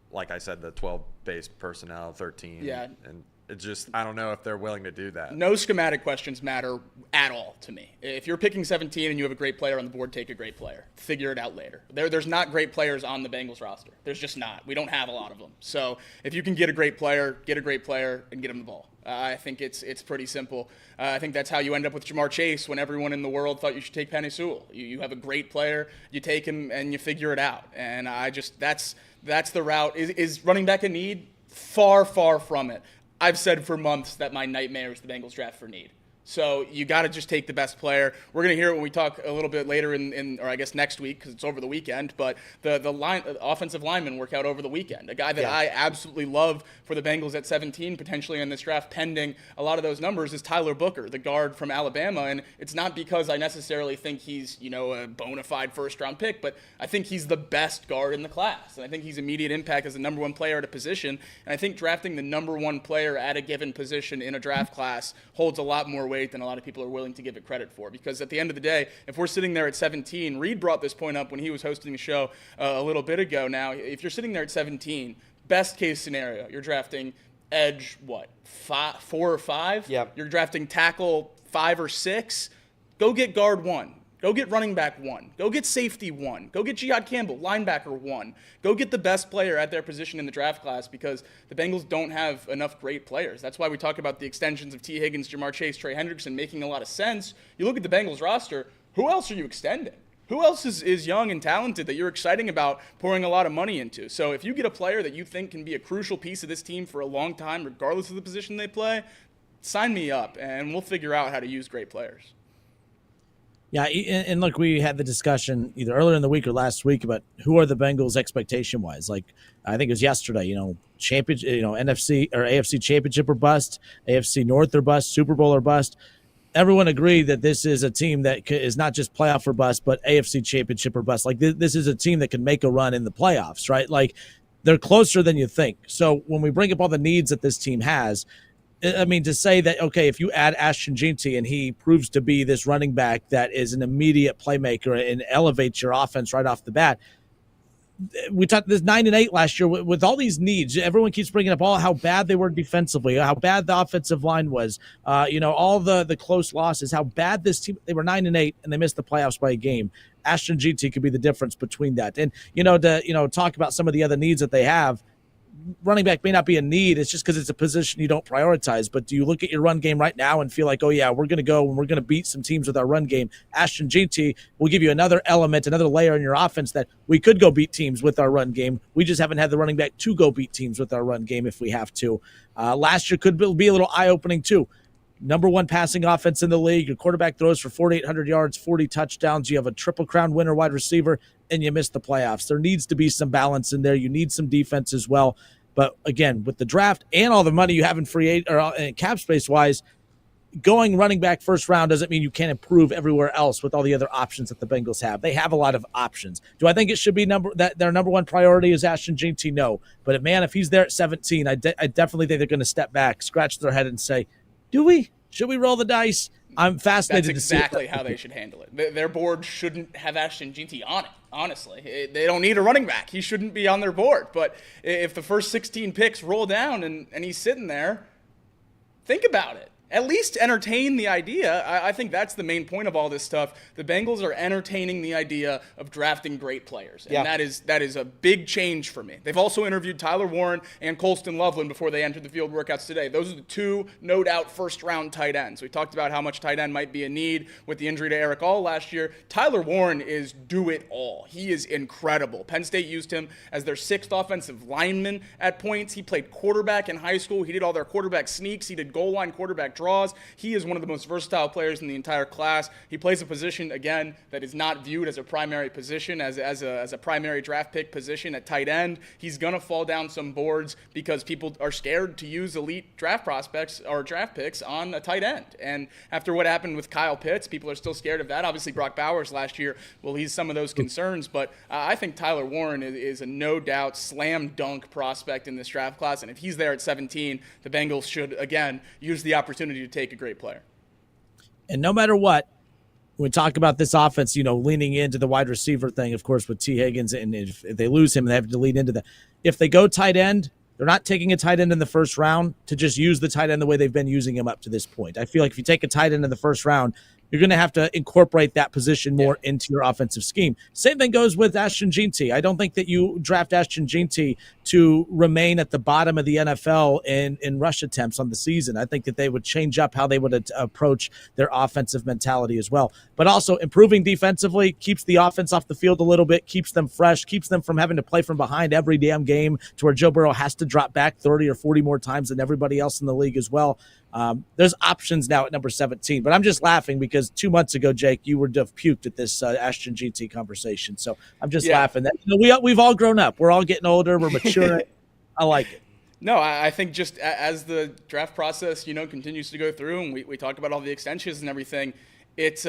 like I said, the 12 base personnel, 13. Yeah. And it just, I don't know if they're willing to do that. No schematic questions matter at all to me. If you're picking 17 and you have a great player on the board, take a great player. Figure it out later. There's not great players on the Bengals roster. There's just not. We don't have a lot of them. So if you can get a great player and get him the ball. I think it's pretty simple. I think that's how you end up with Ja'Marr Chase when everyone in the world thought you should take Penei Sewell. You have a great player, you take him, and you figure it out. And that's the route. Is running back a need? Far, far from it. I've said for months that my nightmare is the Bengals draft for need. So you got to just take the best player. We're going to hear it when we talk a little bit later or I guess next week, because it's over the weekend. But the offensive linemen work out over the weekend. A guy that I absolutely love for the Bengals at 17, potentially in this draft, pending a lot of those numbers, is Tyler Booker, the guard from Alabama. And it's not because I necessarily think he's a bona fide first-round pick, but I think he's the best guard in the class. And I think he's immediate impact as the number one player at a position. And I think drafting the number one player at a given position in a draft class holds a lot more weight than a lot of people are willing to give it credit for. Because at the end of the day, if we're sitting there at 17, Reed brought this point up when he was hosting the show a little bit ago now. If you're sitting there at 17, best case scenario, you're drafting edge, 4 or 5? Yeah. You're drafting tackle 5 or 6. Go get guard 1. Go get running back 1. Go get safety 1. Go get Jihad Campbell, linebacker 1. Go get the best player at their position in the draft class, because the Bengals don't have enough great players. That's why we talk about the extensions of T. Higgins, Ja'Marr Chase, Trey Hendrickson making a lot of sense. You look at the Bengals roster, who else are you extending? Who else is young and talented that you're exciting about pouring a lot of money into? So if you get a player that you think can be a crucial piece of this team for a long time, regardless of the position they play, sign me up, and we'll figure out how to use great players. Yeah, and look, we had the discussion either earlier in the week or last week about who are the Bengals expectation-wise. Like, I think it was yesterday, NFC or AFC Championship or bust, AFC North or bust, Super Bowl or bust. Everyone agreed that this is a team that is not just playoff or bust, but AFC Championship or bust. Like, this is a team that can make a run in the playoffs, right? Like, they're closer than you think. So when we bring up all the needs that this team has, I mean, to say that, okay, if you add Ashton Ginty and he proves to be this running back that is an immediate playmaker and elevates your offense right off the bat, we talked this 9-8 last year with all these needs. Everyone keeps bringing up how bad they were defensively, how bad the offensive line was, all the close losses, how bad this team, they were 9-8 and they missed the playoffs by a game. Ashton Ginty could be the difference between that. And, to talk about some of the other needs that they have, running back may not be a need. It's just because it's a position you don't prioritize. But do you look at your run game right now and feel like, oh, yeah, we're going to go and we're going to beat some teams with our run game? Ashton Jeanty will give you another element, another layer in your offense that we could go beat teams with our run game. We just haven't had the running back to go beat teams with our run game if we have to. Last year could be a little eye-opening too. Number one passing offense in the league. Your quarterback throws for 4,800 yards, 40 touchdowns. You have a Triple Crown winner wide receiver, and you miss the playoffs. There needs to be some balance in there. You need some defense as well. But again, with the draft and all the money you have in cap space wise, going running back first round doesn't mean you can't improve everywhere else with all the other options that the Bengals have. They have a lot of options. Do I think it should be that their number one priority is Ashton Jeanty? No. But man, if he's there at 17, I definitely think they're going to step back, scratch their head, and say, should we roll the dice? I'm fascinated That's to see exactly how they should handle it. Their board shouldn't have Ashton Jeanty on it, honestly. They don't need a running back. He shouldn't be on their board. But if the first 16 picks roll down and he's sitting there, think about it. At least entertain the idea. I think that's the main point of all this stuff. The Bengals are entertaining the idea of drafting great players. And that is a big change for me. They've also interviewed Tyler Warren and Colston Loveland before they entered the field workouts today. Those are the two, no doubt, first-round tight ends. We talked about how much tight end might be a need with the injury to Eric All last year. Tyler Warren is do-it-all. He is incredible. Penn State used him as their 6th offensive lineman at points. He played quarterback in high school. He did all their quarterback sneaks. He did goal line quarterback draws. He is one of the most versatile players in the entire class. He plays a position, again, that is not viewed as a primary position, as a primary draft pick position at tight end. He's going to fall down some boards because people are scared to use elite draft prospects or draft picks on a tight end. And after what happened with Kyle Pitts, people are still scared of that. Obviously, Brock Bowers last year will ease some of those concerns. But I think Tyler Warren is a no-doubt slam dunk prospect in this draft class. And if he's there at 17, the Bengals should, again, use the opportunity to take a great player. And no matter what, when we talk about this offense, leaning into the wide receiver thing, of course, with T. Higgins, and if they lose him, they have to lean into that. If they go tight end, they're not taking a tight end in the first round to just use the tight end the way they've been using him up to this point. I feel like if you take a tight end in the first round, you're going to have to incorporate that position more into your offensive scheme. Same thing goes with Ashton Jeanty. I don't think that you draft Ashton Jeanty to remain at the bottom of the NFL in rush attempts on the season. I think that they would change up how they would approach their offensive mentality as well. But also improving defensively keeps the offense off the field a little bit, keeps them fresh, keeps them from having to play from behind every damn game to where Joe Burrow has to drop back 30 or 40 more times than everybody else in the league as well. There's options now at number 17, but I'm just laughing because 2 months ago, Jake, you were puked at this Ashton Jeanty conversation. So I'm just laughing. That we've all grown up. We're all getting older. We're maturing. I like it. No, I think just as the draft process, continues to go through, and we talked about all the extensions and everything, it's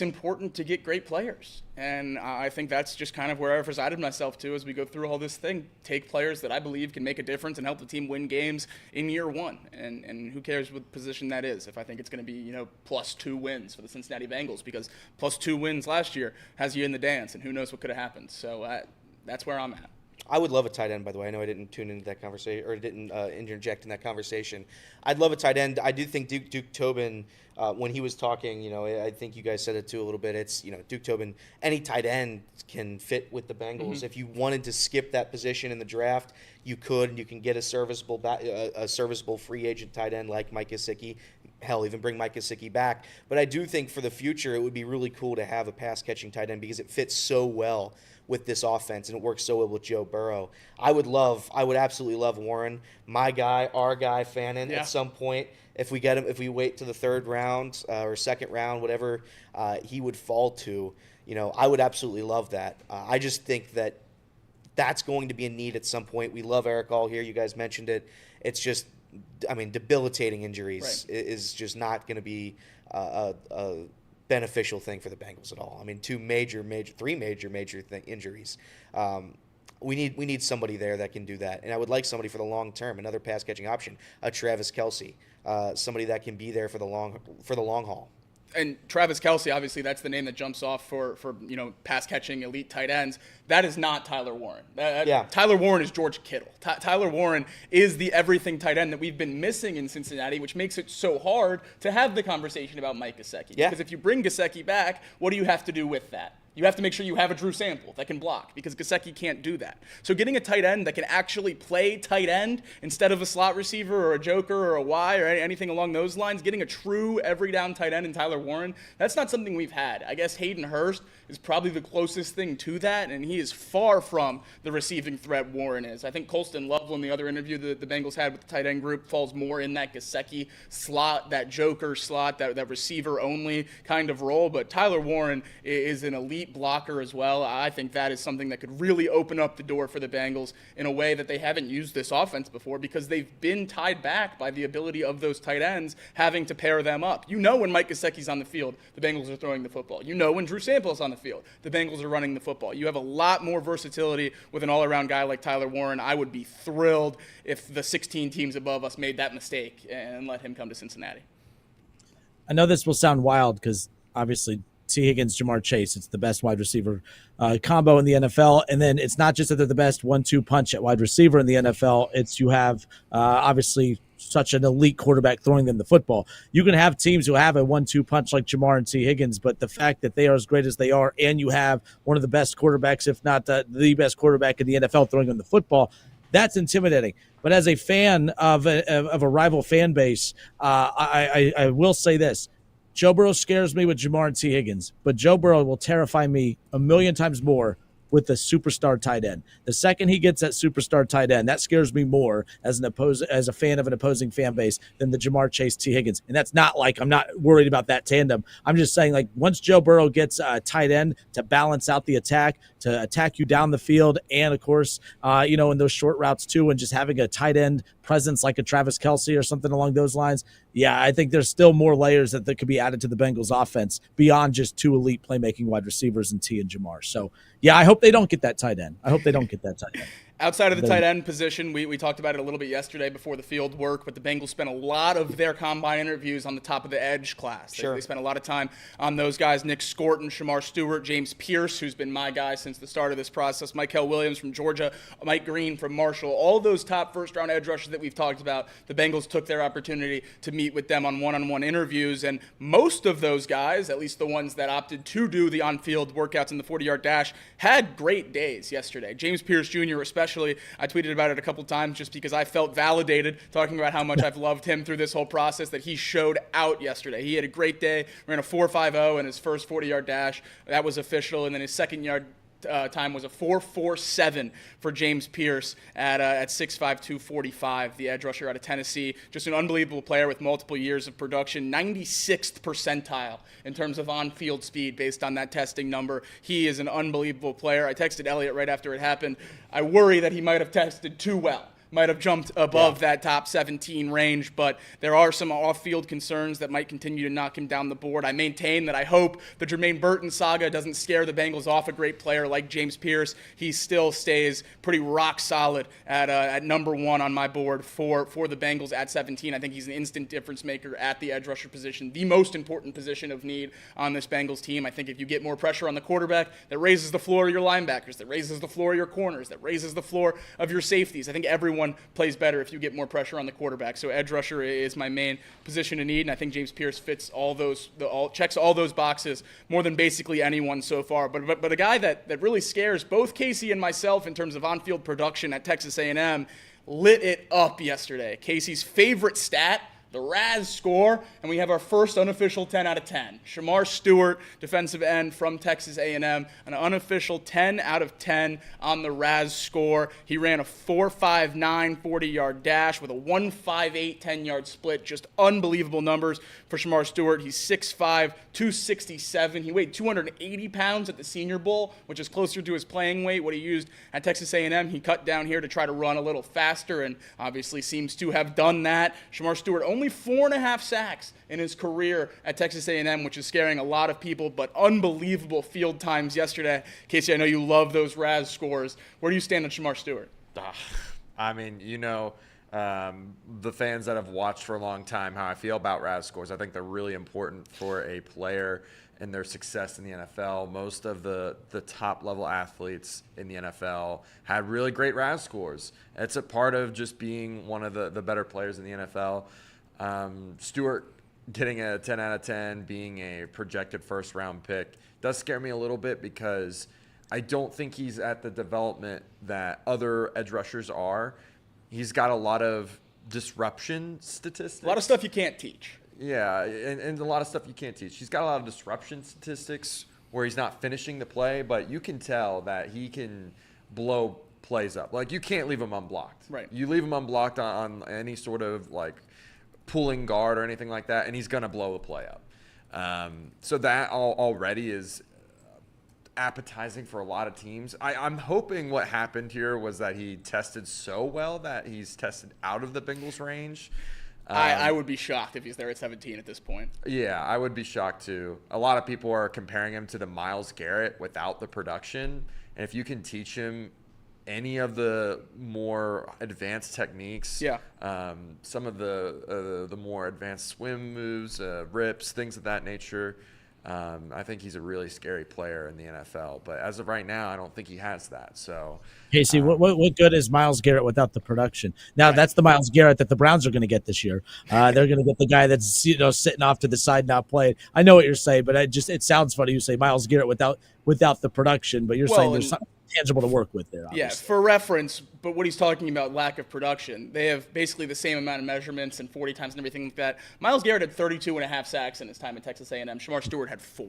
important to get great players. And I think that's just kind of where I've resided myself to as we go through all this thing. Take players that I believe can make a difference and help the team win games in year one. And who cares what position that is? If I think it's going to be, +2 wins for the Cincinnati Bengals, because +2 wins last year has you in the dance, and who knows what could have happened. So that's where I'm at. I would love a tight end, by the way. I know I didn't tune into that conversation or didn't interject in that conversation. I'd love a tight end. I do think Duke Tobin, when he was talking, I think you guys said it too a little bit. It's, Duke Tobin, any tight end can fit with the Bengals. Mm-hmm. If you wanted to skip that position in the draft, you could. You can get a serviceable free agent tight end like Mike Gesicki. Hell, even bring Mike Gesicki back. But I do think for the future, it would be really cool to have a pass-catching tight end because it fits so well with this offense, and it works so well with Joe Burrow. I would absolutely love Warren, my guy, our guy, Fannin, at some point. If we get him, if we wait to the 3rd round or 2nd round, whatever he would fall to, I would absolutely love that. I just think that that's going to be a need at some point. We love Eric All here. You guys mentioned it. It's just, debilitating injuries is just not going to be a beneficial thing for the Bengals at all. 3 major injuries. We need somebody there that can do that, and I would like somebody for the long term, another pass catching option, a Travis Kelce, somebody that can be there for the long haul. And Travis Kelce, obviously, that's the name that jumps off for pass-catching elite tight ends. That is not Tyler Warren. Tyler Warren is George Kittle. Tyler Warren is the everything tight end that we've been missing in Cincinnati, which makes it so hard to have the conversation about Mike Gesicki. Yeah. Because if you bring Gesicki back, what do you have to do with that? You have to make sure you have a Drew Sample that can block, because Gesicki can't do that. So getting a tight end that can actually play tight end instead of a slot receiver or a joker or a Y or anything along those lines, getting a true every down tight end in Tyler Warren, that's not something we've had. I guess Hayden Hurst is probably the closest thing to that, and he is far from the receiving threat Warren is. I think Colston Loveland, the other interview that the Bengals had with the tight end group, falls more in that Gesicki slot, that joker slot, that receiver only kind of role. But Tyler Warren is an elite blocker as well. I think that is something that could really open up the door for the Bengals in a way that they haven't used this offense before, because they've been tied back by the ability of those tight ends having to pair them up. You know when Mike Gesicki's on the field, the Bengals are throwing the football. You know when Drew Sample's on the field, the Bengals are running the football. You have a lot more versatility with an all-around guy like Tyler Warren. I would be thrilled if the 16 teams above us made that mistake and let him come to Cincinnati. I know this will sound wild because obviously T. Higgins, Jamar Chase, it's the best wide receiver combo in the NFL. And then it's not just that they're the best 1-2 punch at wide receiver in the NFL. It's you have obviously such an elite quarterback throwing them the football. You can have teams who have a 1-2 punch like Jamar and T. Higgins, but the fact that they are as great as they are, and you have one of the best quarterbacks, if not the best quarterback in the NFL throwing them the football, that's intimidating. But as a fan of a rival fan base, I will say this. Joe Burrow scares me with Jamar and T. Higgins, but Joe Burrow will terrify me a million times more with the superstar tight end. The second he gets that superstar tight end, that scares me more as a fan of an opposing fan base than the Jamar Chase T. Higgins. And that's not like I'm not worried about that tandem. I'm just saying, like, once Joe Burrow gets a tight end to balance out the attack, to attack you down the field, and of course, in those short routes too, and just having a tight end presence like a Travis Kelce or something along those lines. Yeah, I think there's still more layers that could be added to the Bengals offense beyond just two elite playmaking wide receivers in T and Jamar. So yeah, I hope they don't get that tight end. Outside of the tight end position, we talked about it a little bit yesterday before the field work, but the Bengals spent a lot of their combine interviews on the top of the edge class. They spent a lot of time on those guys: Nick Scorton, Shemar Stewart, James Pierce, who's been my guy since the start of this process, Michael Williams from Georgia, Mike Green from Marshall. All those top first-round edge rushers that we've talked about, the Bengals took their opportunity to meet with them on one-on-one interviews, and most of those guys, at least the ones that opted to do the on-field workouts in the 40-yard dash, had great days yesterday. James Pierce Jr. especially. I tweeted about it a couple times just because I felt validated talking about how much I've loved him through this whole process, that he showed out yesterday. He had a great day, ran a 4.50 in his first 40-yard dash. That was official, and then his second yard time was a 4.47 for James Pierce at 6'5", 245, the edge rusher out of Tennessee. Just an unbelievable player with multiple years of production, 96th percentile in terms of on-field speed based on that testing number. He is an unbelievable player. I texted Elliott right after it happened. I worry that he might have tested too well. Might have jumped above that top 17 range, but there are some off-field concerns that might continue to knock him down the board. I maintain that I hope the Jermaine Burton saga doesn't scare the Bengals off a great player like James Pierce. He still stays pretty rock solid at number one on my board for the Bengals at 17. I think he's an instant difference maker at the edge rusher position, the most important position of need on this Bengals team. I think if you get more pressure on the quarterback, that raises the floor of your linebackers, that raises the floor of your corners, that raises the floor of your safeties. I think everyone plays better if you get more pressure on the quarterback. So edge rusher is my main position in need, and I think James Pierce fits checks all those boxes more than basically anyone so far. But a guy that really scares both Casey and myself in terms of on-field production at Texas A&M lit it up yesterday. Casey's favorite stat, the RAS score, and we have our first unofficial 10 out of 10. Shemar Stewart, defensive end from Texas A&M, an unofficial 10 out of 10 on the RAS score. He ran a 4.59 40-yard dash with a 1.58 10-yard split. Just unbelievable numbers for Shemar Stewart. He's 6'5", 267. He weighed 280 pounds at the Senior Bowl, which is closer to his playing weight, what he used at Texas A&M. He cut down here to try to run a little faster and obviously seems to have done that. Shemar Stewart only 4.5 sacks in his career at Texas A&M, which is scaring a lot of people, but unbelievable field times yesterday. Casey, I know you love those RAS scores. Where do you stand on Shemar Stewart? I mean, the fans that have watched for a long time how I feel about RAS scores. I think they're really important for a player and their success in the NFL. Most of the top-level athletes in the NFL had really great RAS scores. It's a part of just being one of the better players in the NFL. Stewart getting a 10 out of 10, being a projected first-round pick does scare me a little bit because I don't think he's at the development that other edge rushers are. He's got a lot of disruption statistics. A lot of stuff you can't teach. Yeah, and a lot of stuff you can't teach. He's got a lot of disruption statistics where he's not finishing the play, but you can tell that he can blow plays up. Like, you can't leave him unblocked. Right. You leave him unblocked on any sort of, like, pulling guard or anything like that, and he's going to blow the play up. So that already is appetizing for a lot of teams. I'm hoping what happened here was that he tested so well that he's tested out of the Bengals range. I would be shocked if he's there at 17 at this point. Yeah, I would be shocked too. A lot of people are comparing him to the Myles Garrett without the production. And if you can teach him any of the more advanced techniques, some of the more advanced swim moves, rips, things of that nature, I think he's a really scary player in the NFL. But as of right now, I don't think he has that. So, Casey, what good is Myles Garrett without the production? Now, that's the Myles Garrett that the Browns are going to get this year. They're going to get the guy that's sitting off to the side not playing. I know what you're saying, but it sounds funny. You say Myles Garrett without the production, but you're saying there's something tangible to work with there. Obviously. Yeah, for reference, but what he's talking about, lack of production, they have basically the same amount of measurements and 40 times and everything like that. Myles Garrett had 32 and a half sacks in his time at Texas A&M. Shemar Stewart had 4.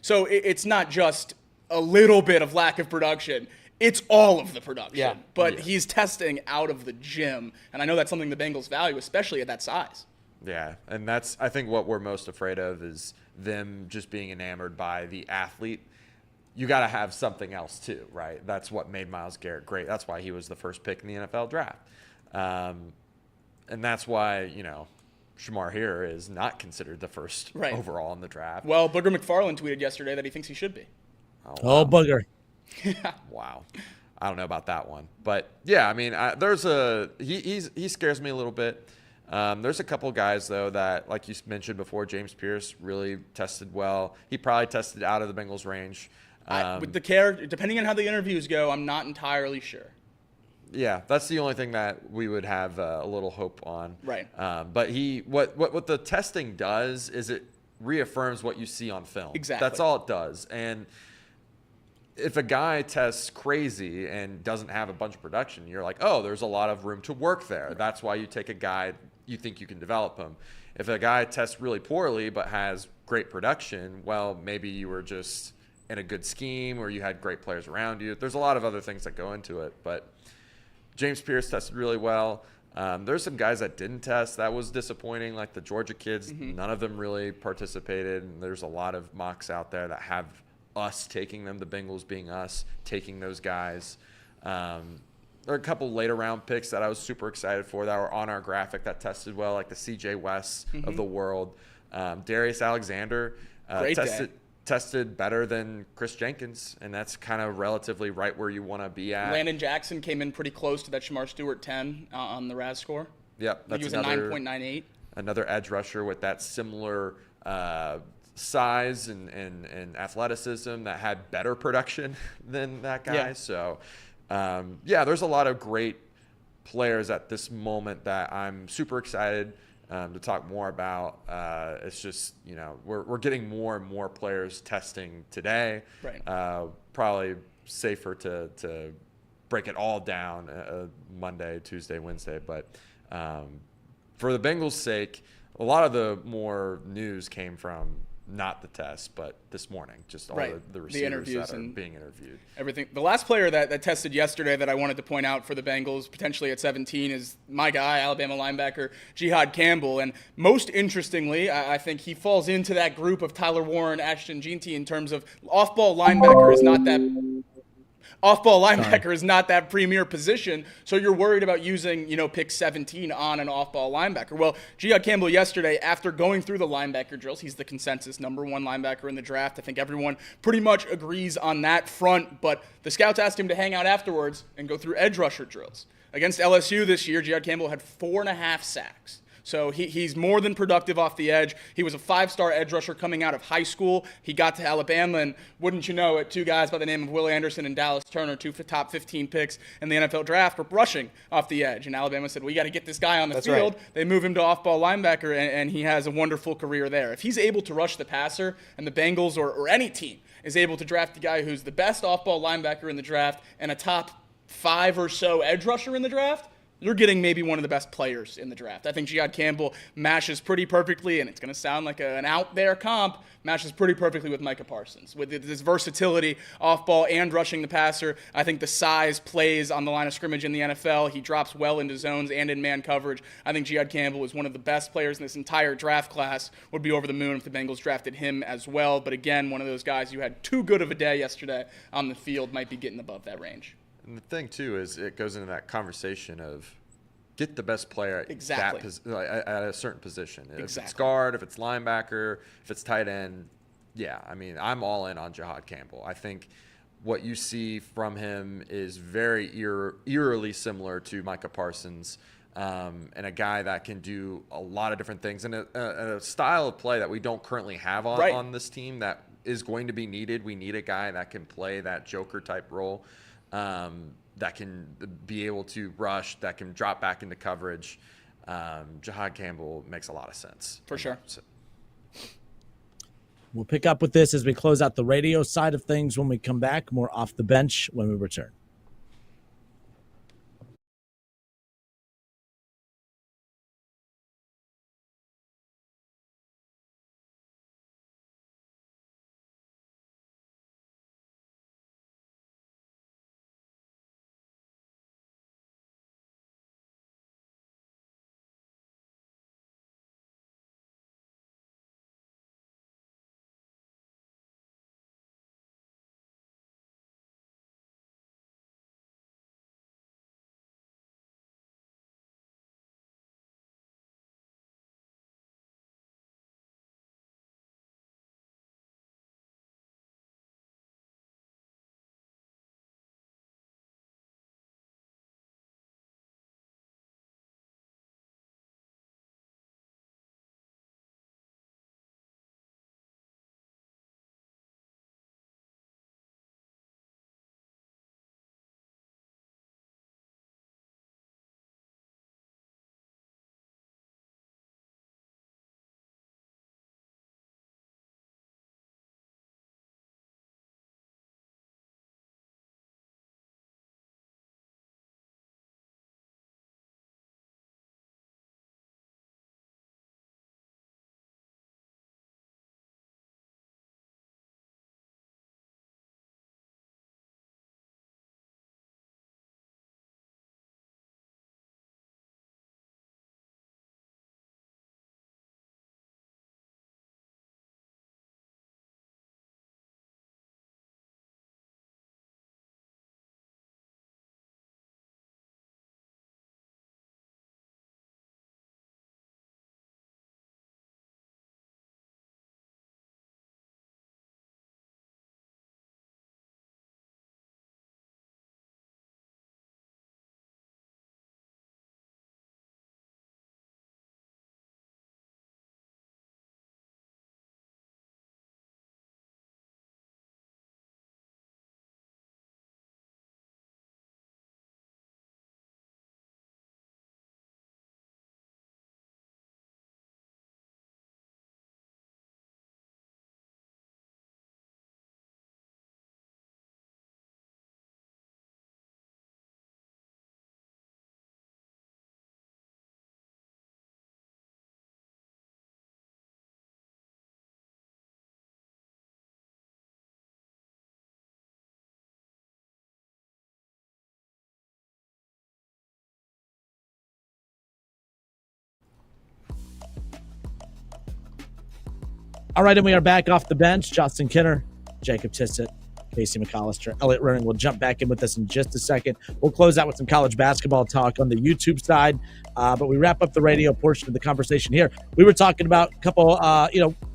So it's not just a little bit of lack of production. It's all of the production. Yeah. But he's testing out of the gym, and I know that's something the Bengals value, especially at that size. Yeah, and that's, I think, what we're most afraid of is them just being enamored by the athlete. You got to have something else too, right? That's what made Myles Garrett great. That's why he was the first pick in the NFL draft. And that's why, Shemar here is not considered the first overall in the draft. Well, Booger McFarland tweeted yesterday that he thinks he should be. Oh, wow. Booger. Wow. I don't know about that one. But, yeah, I mean, he scares me a little bit. There's a couple guys, though, that, like you mentioned before, James Pierce really tested well. He probably tested out of the Bengals range. With the character, depending on how the interviews go, I'm not entirely sure. Yeah, that's the only thing that we would have a little hope on. Right. But what the testing does is it reaffirms what you see on film. Exactly. That's all it does. And if a guy tests crazy and doesn't have a bunch of production, you're like, oh, there's a lot of room to work there. That's why you take a guy, you think you can develop him. If a guy tests really poorly but has great production, well, maybe you were just in a good scheme or you had great players around you. There's a lot of other things that go into it. But James Pierce tested really well. There's some guys that didn't test. That was disappointing, like the Georgia kids. Mm-hmm. None of them really participated. And there's a lot of mocks out there that have us taking them, the Bengals being us, taking those guys. There are a couple later round picks that I was super excited for that were on our graphic that tested well, like the CJ West of the world. Darius Alexander tested better than Chris Jenkins, and that's kind of relatively right where you want to be at. Landon Jackson came in pretty close to that Shemar Stewart 10 on the RAS score. Yep. That's he was a 9.98. Another edge rusher with that similar size and athleticism that had better production than that guy. Yeah. So, there's a lot of great players at this moment that I'm super excited to talk more about. It's just, we're getting more and more players testing today. Right. Probably safer to break it all down Monday, Tuesday, Wednesday. But for the Bengals' sake, a lot of the more news came from not the test, but this morning, just all the receivers that are being interviewed. Everything. The last player that tested yesterday that I wanted to point out for the Bengals, potentially at 17, is my guy, Alabama linebacker Jihad Campbell. And most interestingly, I think he falls into that group of Tyler Warren, Ashton Jeanty in terms of off-ball linebacker is not that premier position, so you're worried about using, pick 17 on an off-ball linebacker. Well, Jihad Campbell yesterday, after going through the linebacker drills, he's the consensus number 1 linebacker in the draft. I think everyone pretty much agrees on that front, but the scouts asked him to hang out afterwards and go through edge rusher drills. Against LSU this year, Jihad Campbell had 4.5 sacks. So he's more than productive off the edge. He was a 5-star edge rusher coming out of high school. He got to Alabama, and wouldn't you know it, 2 guys by the name of Will Anderson and Dallas Turner, 2 top 15 picks in the NFL draft, were rushing off the edge. And Alabama said, we got to get this guy on the field. Right. They move him to off-ball linebacker, and he has a wonderful career there. If he's able to rush the passer, and the Bengals or any team is able to draft a guy who's the best off-ball linebacker in the draft and a top 5 or so edge rusher in the draft, you're getting maybe one of the best players in the draft. I think Jihad Campbell matches pretty perfectly, and it's going to sound like an out-there comp, matches pretty perfectly with Micah Parsons. With his versatility, off-ball and rushing the passer, I think the size plays on the line of scrimmage in the NFL. He drops well into zones and in man coverage. I think Jihad Campbell is one of the best players in this entire draft class. Would be over the moon if the Bengals drafted him as well. But again, one of those guys who had too good of a day yesterday on the field might be getting above that range. And the thing, too, is it goes into that conversation of get the best player at, exactly. At a certain position. Exactly. If it's guard, if it's linebacker, if it's tight end, yeah, I mean, I'm all in on Jihad Campbell. I think what you see from him is very eerily similar to Micah Parsons, and a guy that can do a lot of different things, and a style of play that we don't currently have on this team that is going to be needed. We need a guy that can play that Joker-type role. That can be able to rush, that can drop back into coverage. Jihad Campbell makes a lot of sense. For sure. We'll pick up with this as we close out the radio side of things when we come back. More Off the Bench when we return. All right, and we are back off the bench. Justin Kinner, Jacob Tissett, Casey McAllister, Elliot Roning will jump back in with us in just a second. We'll close out with some college basketball talk on the YouTube side, but we wrap up the radio portion of the conversation here. We were talking about a couple,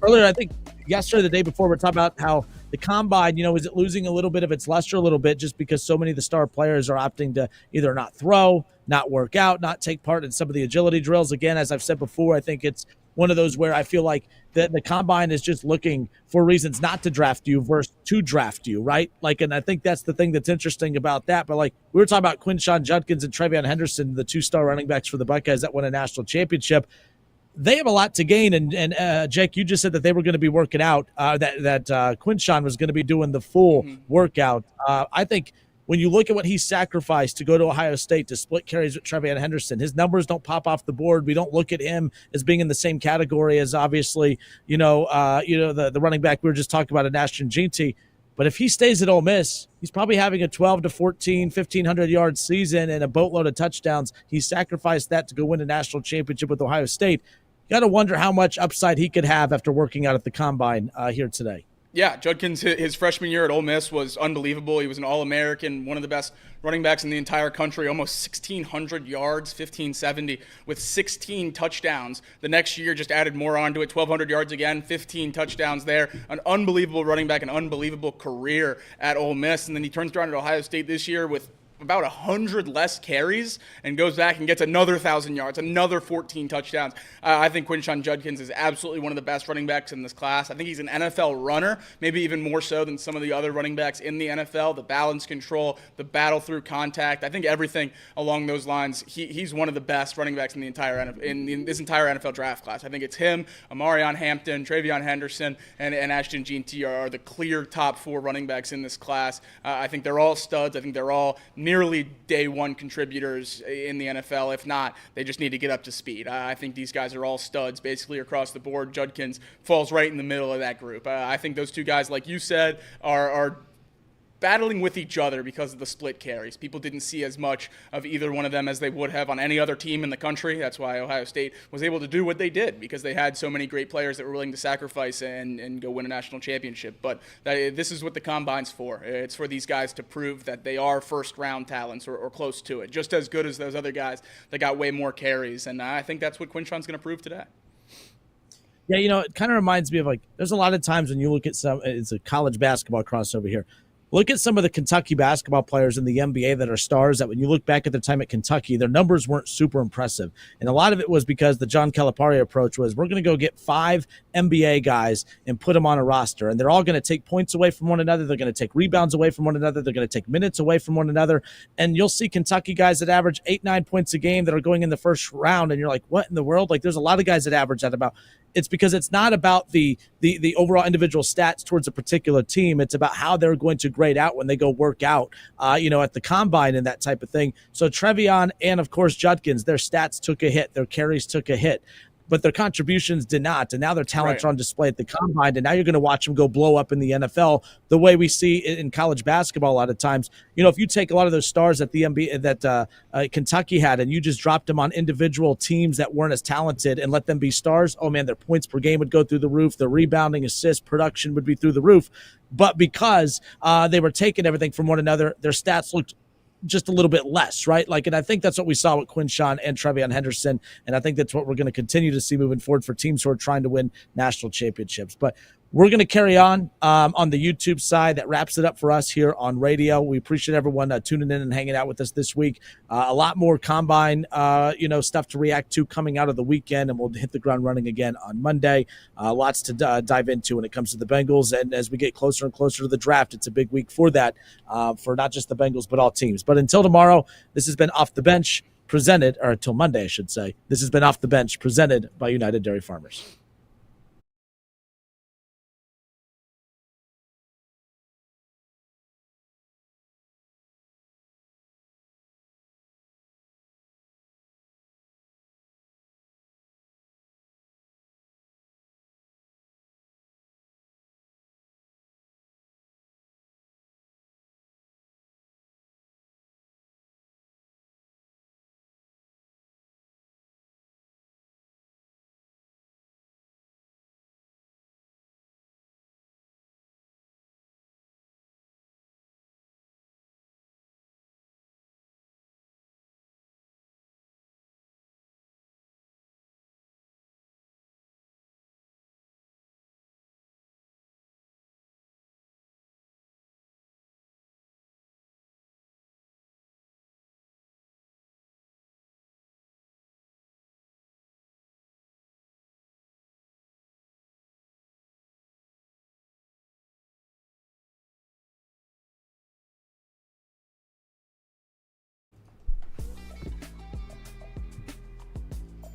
earlier, I think yesterday, the day before, we were talking about how the combine, is it losing a little bit of its luster a little bit just because so many of the star players are opting to either not throw, not work out, not take part in some of the agility drills. Again, as I've said before, I think it's one of those where I feel like the combine is just looking for reasons not to draft you versus to draft you, right? Like, and I think that's the thing that's interesting about that. But like we were talking about Quinshon Judkins and Trevion Henderson, the 2-star running backs for the Buckeyes that won a national championship. They have a lot to gain, and Jake, you just said that they were going to be working out. That Quinshon was going to be doing the full workout. I think when you look at what he sacrificed to go to Ohio State to split carries with Trevion Henderson, his numbers don't pop off the board. We don't look at him as being in the same category as obviously the running back we were just talking about in Ashton Jeanty. But if he stays at Ole Miss, he's probably having a 12 to 14, 1,500 yard season and a boatload of touchdowns. He sacrificed that to go win a national championship with Ohio State. You got to wonder how much upside he could have after working out at the combine here today. Yeah, Judkins, his freshman year at Ole Miss was unbelievable. He was an All-American, one of the best running backs in the entire country, almost 1,600 yards, 1,570 with 16 touchdowns. The next year just added more onto it, 1,200 yards again, 15 touchdowns there. An unbelievable running back, an unbelievable career at Ole Miss. And then he turns around at Ohio State this year with about 100 less carries and goes back and gets another 1,000 yards, another 14 touchdowns. I think Quinshon Judkins is absolutely one of the best running backs in this class. I think he's an NFL runner, maybe even more so than some of the other running backs in the NFL. The balance control, the battle through contact, I think everything along those lines. He's one of the best running backs in the entire in this entire NFL draft class. I think it's him, Amarion Hampton, Trevion Henderson, and Ashton Jeanty are the clear top 4 running backs in this class. I think they're all studs. I think they're all nearly day one contributors in the NFL. If not, they just need to get up to speed. I think these guys are all studs basically across the board. Judkins falls right in the middle of that group. I think those two guys, like you said, are battling with each other because of the split carries. People didn't see as much of either one of them as they would have on any other team in the country. That's why Ohio State was able to do what they did, because they had so many great players that were willing to sacrifice and go win a national championship. But this is what the Combine's for. It's for these guys to prove that they are first-round talents or close to it, just as good as those other guys that got way more carries. And I think that's what Quinshon's going to prove today. Yeah, it kind of reminds me of, like, there's a lot of times when you look at it's a college basketball crossover here. Look at some of the Kentucky basketball players in the NBA that are stars that when you look back at their time at Kentucky, their numbers weren't super impressive. And a lot of it was because the John Calipari approach was, we're going to go get 5 NBA guys and put them on a roster. And they're all going to take points away from one another. They're going to take rebounds away from one another. They're going to take minutes away from one another. And you'll see Kentucky guys that average 8-9 points a game that are going in the first round. And you're like, what in the world? Like, there's a lot of guys that average that about. It's because it's not about the overall individual stats towards a particular team. It's about how they're going to grade out when they go work out, at the combine and that type of thing. So Trevion and, of course, Judkins, their stats took a hit. Their carries took a hit. But their contributions did not. And now their talents are on display at the combine. And now you're going to watch them go blow up in the NFL the way we see in college basketball a lot of times. If you take a lot of those stars that the NBA that Kentucky had and you just dropped them on individual teams that weren't as talented and let them be stars, oh, man, their points per game would go through the roof. Their rebounding, assist, production would be through the roof. But because they were taking everything from one another, their stats looked just a little bit less, right? And I think that's what we saw with Quinshon and Trevion Henderson, and I think that's what we're going to continue to see moving forward for teams who are trying to win national championships. But we're going to carry on the YouTube side. That wraps it up for us here on radio. We appreciate everyone tuning in and hanging out with us this week. A lot more combine, stuff to react to coming out of the weekend, and we'll hit the ground running again on Monday. Lots to dive into when it comes to the Bengals. And as we get closer and closer to the draft, it's a big week for that, for not just the Bengals, but all teams. But until tomorrow, this has been Off the Bench presented, or until Monday, I should say. This has been Off the Bench presented by United Dairy Farmers.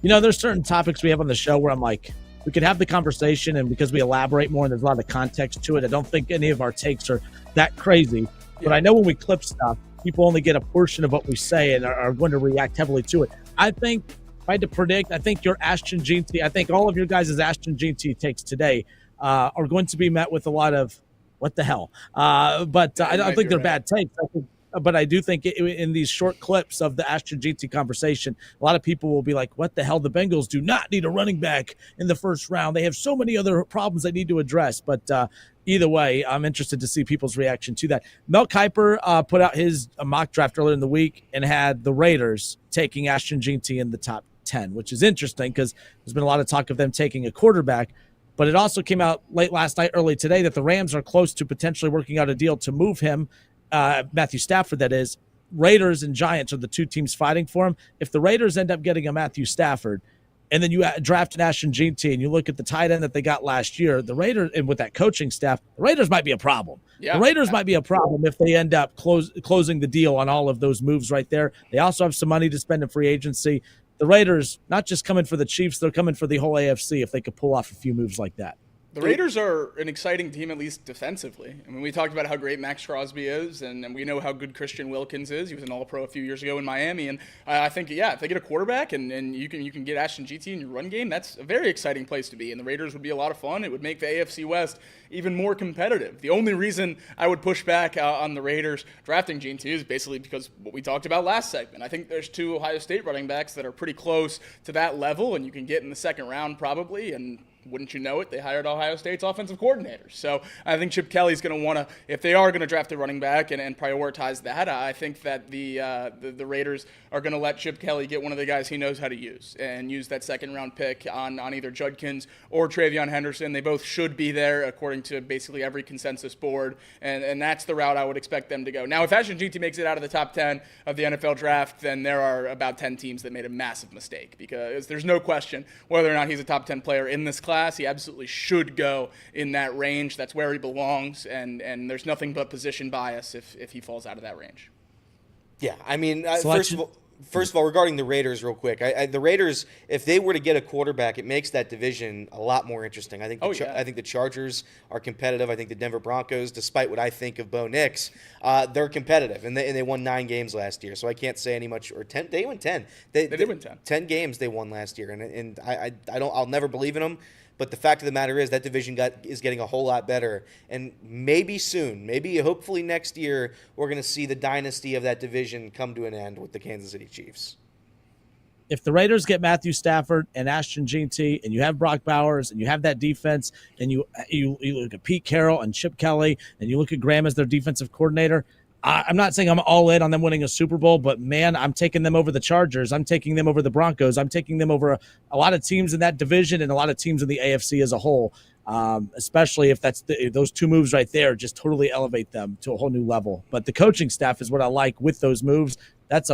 There's certain topics we have on the show where I'm like, we could have the conversation, and because we elaborate more and there's a lot of context to it, I don't think any of our takes are that crazy. But I know when we clip stuff, people only get a portion of what we say and are going to react heavily to it. I think, if I had to predict, I think your Ashton GT, I think all of your guys' Ashton GT takes today are going to be met with a lot of, what the hell? But I don't think they're bad takes. But I do think in these short clips of the Ashton GT conversation, a lot of people will be like, what the hell? The Bengals do not need a running back in the first round. They have so many other problems they need to address. But either way, I'm interested to see people's reaction to that. Mel Kiper put out his mock draft earlier in the week and had the Raiders taking Ashton GT in the top 10, which is interesting because there's been a lot of talk of them taking a quarterback. But it also came out late last night, early today, that the Rams are close to potentially working out a deal to move him, Matthew Stafford, that is. Raiders and Giants are the two teams fighting for him. If the Raiders end up getting a Matthew Stafford, and then you draft an Ashton GT, and you look at the tight end that they got last year, the Raiders, and with that coaching staff, the Raiders might be a problem. Yeah. The Raiders might be a problem if they end up closing the deal on all of those moves right there. They also have some money to spend in free agency. The Raiders, not just coming for the Chiefs, they're coming for the whole AFC if they could pull off a few moves like that. The Raiders are an exciting team, at least defensively. I mean, we talked about how great Max Crosby is, and we know how good Christian Wilkins is. He was an All-Pro a few years ago in Miami, and I think, if they get a quarterback and you can get Ashton GT in your run game, that's a very exciting place to be, and the Raiders would be a lot of fun. It would make the AFC West even more competitive. The only reason I would push back on the Raiders drafting GT is basically because what we talked about last segment. I think there's two Ohio State running backs that are pretty close to that level, and you can get in the second round probably, and wouldn't you know it, they hired Ohio State's offensive coordinators. So I think Chip Kelly's going to want to, if they are going to draft a running back and prioritize that, I think that the Raiders are going to let Chip Kelly get one of the guys he knows how to use and use that second-round pick on either Judkins or Travion Henderson. They both should be there according to basically every consensus board, and that's the route I would expect them to go. Now, if Ashton GT makes it out of the top 10 of the NFL draft, then there are about 10 teams that made a massive mistake because there's no question whether or not he's a top 10 player in this class. He absolutely should go in that range. That's where he belongs, and there's nothing but position bias if he falls out of that range. Yeah, I mean, first of all, regarding the Raiders real quick, the Raiders, if they were to get a quarterback, it makes that division a lot more interesting. I think I think the Chargers are competitive. I think the Denver Broncos, despite what I think of Bo Nix, they're competitive, and they won 9 games last year. So I can't say any much. Or 10, they won 10. They did win 10. 10 games they won last year, and I'll never believe in them. But the fact of the matter is that division is getting a whole lot better. And maybe soon, hopefully next year, we're going to see the dynasty of that division come to an end with the Kansas City Chiefs. If the Raiders get Matthew Stafford and Ashton GT, and you have Brock Bowers, and you have that defense, and you look at Pete Carroll and Chip Kelly, and you look at Graham as their defensive coordinator, I'm not saying I'm all in on them winning a Super Bowl, but, man, I'm taking them over the Chargers. I'm taking them over the Broncos. I'm taking them over a lot of teams in that division and a lot of teams in the AFC as a whole, especially if those two moves right there just totally elevate them to a whole new level. But the coaching staff is what I like with those moves. That's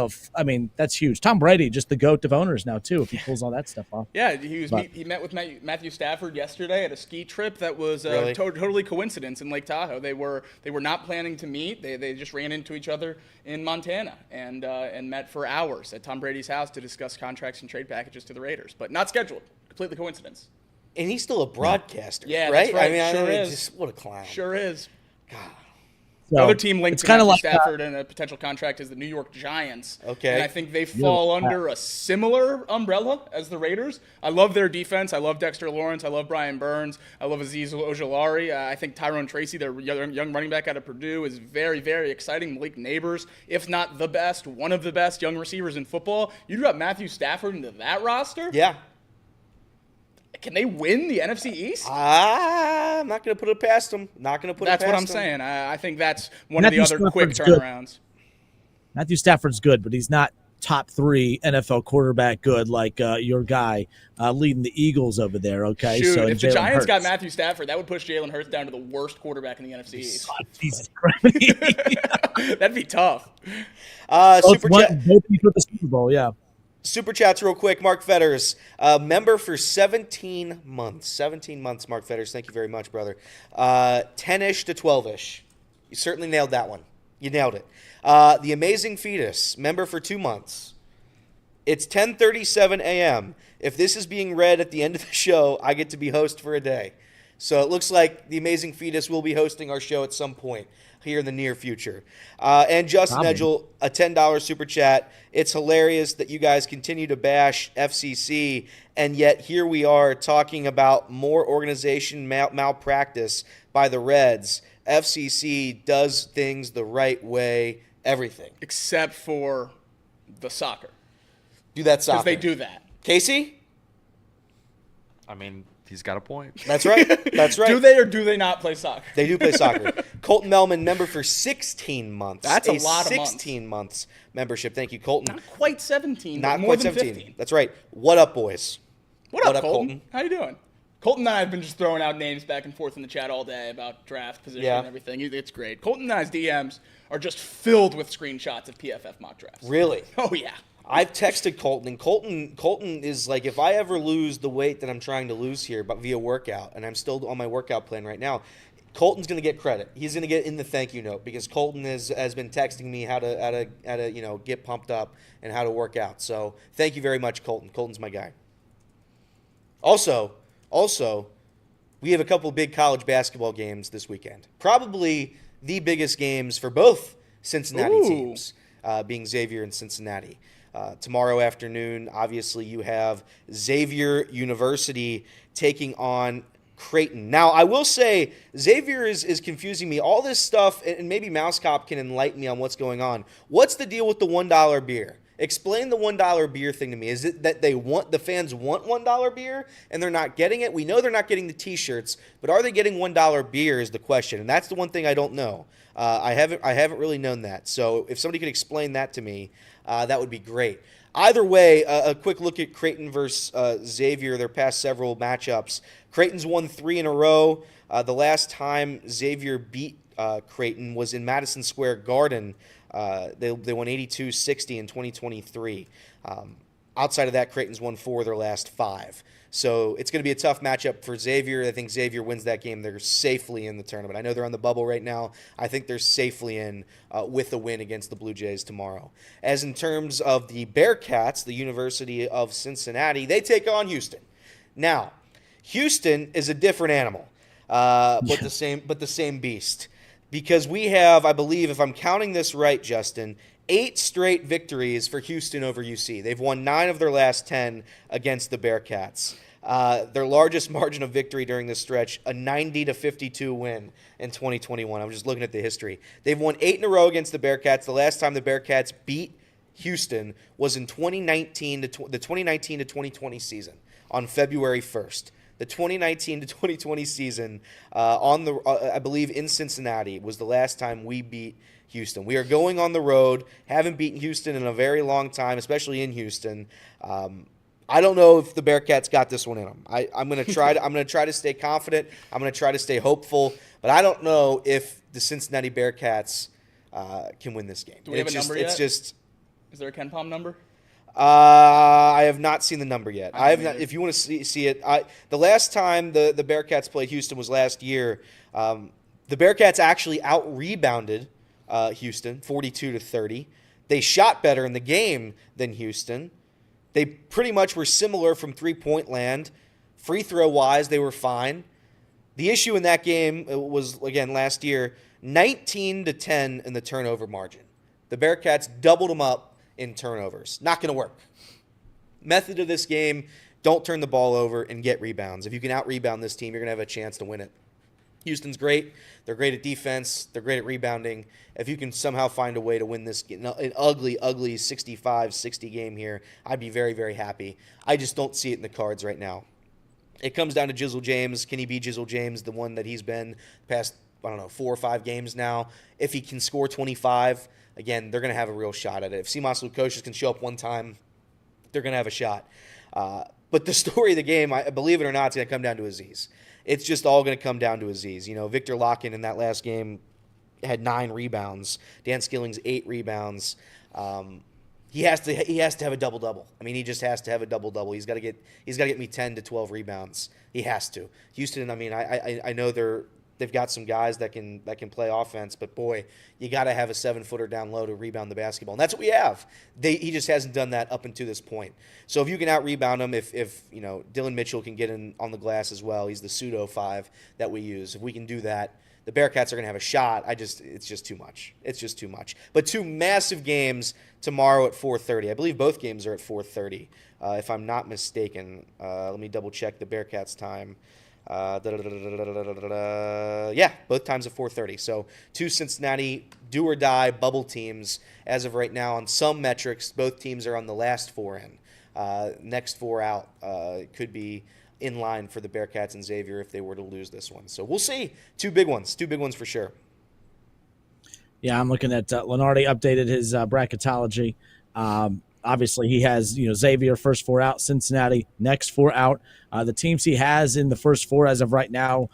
huge. Tom Brady, just the GOAT of owners now, too, if he pulls all that stuff off. Yeah, he met with Matthew Stafford yesterday at a ski trip that was really? Totally coincidence in Lake Tahoe. They were not planning to meet. They just ran into each other in Montana and met for hours at Tom Brady's house to discuss contracts and trade packages to the Raiders, but not scheduled. Completely coincidence. And he's still a broadcaster, yeah, right? That's right. I mean, is. What a clown. Sure is. God. The other team linked to Matthew Stafford and a potential contract is the New York Giants. Okay. And I think they fall under a similar umbrella as the Raiders. I love their defense. I love Dexter Lawrence. I love Brian Burns. I love Azeez Ojulari. I think Tyrone Tracy, their young running back out of Purdue, is very, very exciting. Malik Neighbors, if not the best, one of the best young receivers in football. You drop Matthew Stafford into that roster? Yeah. Can they win the NFC East? I'm not going to put it past them. That's what I'm saying. I think that's one of the other quick turnarounds. Matthew Stafford's good, but he's not top 3 NFL quarterback good like your guy leading the Eagles over there, okay? Shoot, so if the Giants got Matthew Stafford, that would push Jalen Hurts down to the worst quarterback in the NFC East. Oh, Jesus Christ. That'd be tough. Both with the Super Bowl, yeah. Super chats real quick. Mark Fetters, member for 17 months. 17 months, Mark Fetters. Thank you very much, brother. 10-ish to 12-ish. You certainly nailed that one. You nailed it. The Amazing Fetus, member for 2 months. It's 10:37 a.m. if this is being read at the end of the show, I get to be host for a day. So it looks like the Amazing Fetus will be hosting our show at some point here in the near future. And Justin Edgel, a $10 super chat. It's hilarious that you guys continue to bash FCC, and yet here we are talking about more organization malpractice by the Reds. FCC does things the right way, everything. Except for the soccer. Do that soccer. Because they do that. Casey? I mean, he's got a point. That's right. That's right. Do they or do they not play soccer? They do play soccer. Colton Melman, member for 16 months. That's a lot of months. 16 months membership. Thank you, Colton. Not quite 17, Not but more quite than 17. 15. That's right. What up, boys? What up, Colton? How you doing? Colton and I have been just throwing out names back and forth in the chat all day about draft position and everything. It's great. Colton and I's DMs are just filled with screenshots of PFF mock drafts. Really? Oh, yeah. I've texted Colton, and Colton is like, if I ever lose the weight that I'm trying to lose here, but via workout, and I'm still on my workout plan right now, Colton's going to get credit. He's going to get in the thank you note because Colton has been texting me how to get pumped up and how to work out. So thank you very much, Colton. Colton's my guy. Also, we have a couple big college basketball games this weekend. Probably the biggest games for both Cincinnati teams, being Xavier and Cincinnati. Tomorrow afternoon, obviously, you have Xavier University taking on Creighton. Now, I will say Xavier is confusing me. All this stuff, and maybe Mouse Cop can enlighten me on what's going on. What's the deal with the $1 beer? Explain the $1 beer thing to me. Is it that the fans want $1 beer and they're not getting it? We know they're not getting the T-shirts, but are they getting $1 beer is the question, and that's the one thing I don't know. I haven't really known that. So if somebody could explain that to me, that would be great. Either way, a quick look at Creighton versus Xavier, their past several matchups. Creighton's won 3 in a row. The last time Xavier beat Creighton was in Madison Square Garden. They won 82-60 in 2023. Outside of that, Creighton's won 4 of their last 5. So it's going to be a tough matchup for Xavier. I think Xavier wins that game. They're safely in the tournament. I know they're on the bubble right now. I think they're safely in with a win against the Blue Jays tomorrow. As in terms of the Bearcats, the University of Cincinnati, they take on Houston. Now, Houston is a different animal, but the same beast. Because we have, I believe, if I'm counting this right, Justin, 8 straight victories for Houston over UC. They've won 9 of their last 10 against the Bearcats. Their largest margin of victory during this stretch, a 90-52 win in 2021. I'm just looking at the history. They've won 8 in a row against the Bearcats. The last time the Bearcats beat Houston was in the 2019 to 2020 season on February 1st. The 2019 to 2020 season I believe in Cincinnati was the last time we beat Houston. We are going on the road, haven't beaten Houston in a very long time, especially in Houston. I don't know if the Bearcats got this one in them. I'm going to try to stay confident. I'm going to try to stay hopeful, but I don't know if the Cincinnati Bearcats can win this game. Do we have a number yet? Is there a Ken Palm number? I have not seen the number yet. I have not. If you want to see it, the last time the Bearcats played Houston was last year. The Bearcats actually out-rebounded Houston 42-30. They shot better in the game than Houston. They pretty much were similar from three-point land. Free throw-wise, they were fine. The issue in that game was, again, last year, 19-10 in the turnover margin. The Bearcats doubled them up in turnovers. Not going to work. Method of this game, don't turn the ball over and get rebounds. If you can out-rebound this team, you're going to have a chance to win it. Houston's great. They're great at defense. They're great at rebounding. If you can somehow find a way to win this an ugly 65-60 game here, I'd be very, very happy. I just don't see it in the cards right now. It comes down to Jizzle James. Can he be Jizzle James, the one that he's been past, 4 or 5 games now? If he can score 25, again, they're going to have a real shot at it. If Simas Lukosius can show up one time, they're going to have a shot. But the story of the game, believe it or not, it's going to come down to Aziz. It's just all going to come down to Aziz. Victor Locken in that last game had 9 rebounds. Dan Skilling's 8 rebounds. He has to have a double-double. I mean, he just has to have a double-double. He's got to get me 10 to 12 rebounds. He has to. Houston, I mean, I know they're They've got some guys that can play offense, but boy, you got to have a 7-footer down low to rebound the basketball, and that's what we have. He just hasn't done that up until this point. So if you can out rebound him, if Dylan Mitchell can get in on the glass as well, he's the pseudo 5 that we use. If we can do that, the Bearcats are going to have a shot. It's just too much. It's just too much. But 2 massive games tomorrow at 4:30. I believe both games are at 4:30, if I'm not mistaken. Let me double check the Bearcats time. Yeah, both times at 4:30. So 2 Cincinnati do-or-die bubble teams as of right now. On some metrics, both teams are on the last 4 in. Next 4 out could be in line for the Bearcats and Xavier if they were to lose this one. So we'll see. 2 big ones for sure. Yeah, I'm looking at Lenardi updated his bracketology. Obviously, he has Xavier first 4 out, Cincinnati next 4 out. The teams he has in the first 4 as of right now: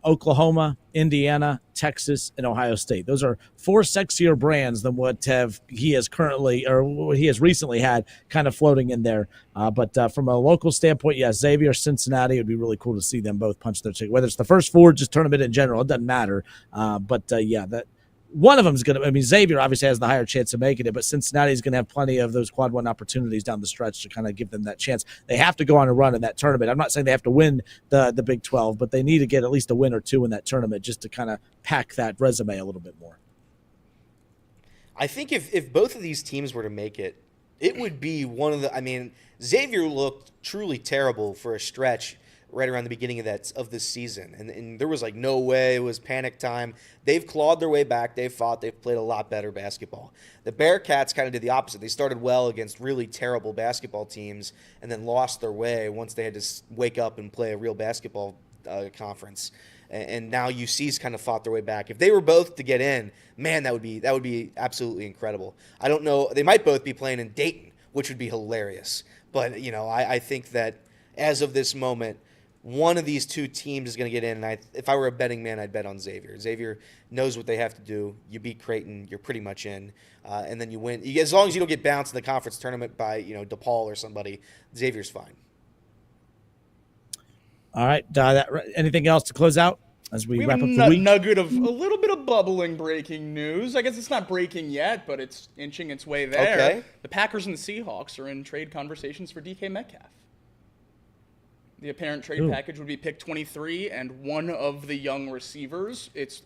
Oklahoma, Indiana, Texas, and Ohio State. Those are 4 sexier brands than what he has recently had kind of floating in there. But from a local standpoint, yes, Xavier, Cincinnati, it would be really cool to see them both punch their ticket. Whether it's the first 4, just tournament in general, it doesn't matter. That. One of them is going to – Xavier obviously has the higher chance of making it, but Cincinnati is going to have plenty of those quad 1 opportunities down the stretch to kind of give them that chance. They have to go on a run in that tournament. I'm not saying they have to win the Big 12, but they need to get at least a win or 2 in that tournament just to kind of pack that resume a little bit more. I think if both of these teams were to make it, it would be one of the – Xavier looked truly terrible for a stretch right around the beginning of this season. And there was no way. It was panic time. They've clawed their way back. They've fought. They've played a lot better basketball. The Bearcats kind of did the opposite. They started well against really terrible basketball teams and then lost their way once they had to wake up and play a real basketball conference. And now UC's kind of fought their way back. If they were both to get in, man, that would be absolutely incredible. I don't know. They might both be playing in Dayton, which would be hilarious. But, I think that as of this moment, one of these 2 teams is going to get in, and if I were a betting man, I'd bet on Xavier. Xavier knows what they have to do. You beat Creighton, you're pretty much in, and then you win. As long as you don't get bounced in the conference tournament by DePaul or somebody, Xavier's fine. All right. Anything else to close out as we wrap up the week? We have a nugget of a little bit of bubbling breaking news. I guess it's not breaking yet, but it's inching its way there. Okay. The Packers and the Seahawks are in trade conversations for DK Metcalf. The apparent trade package would be pick 23 and one of the young receivers. It's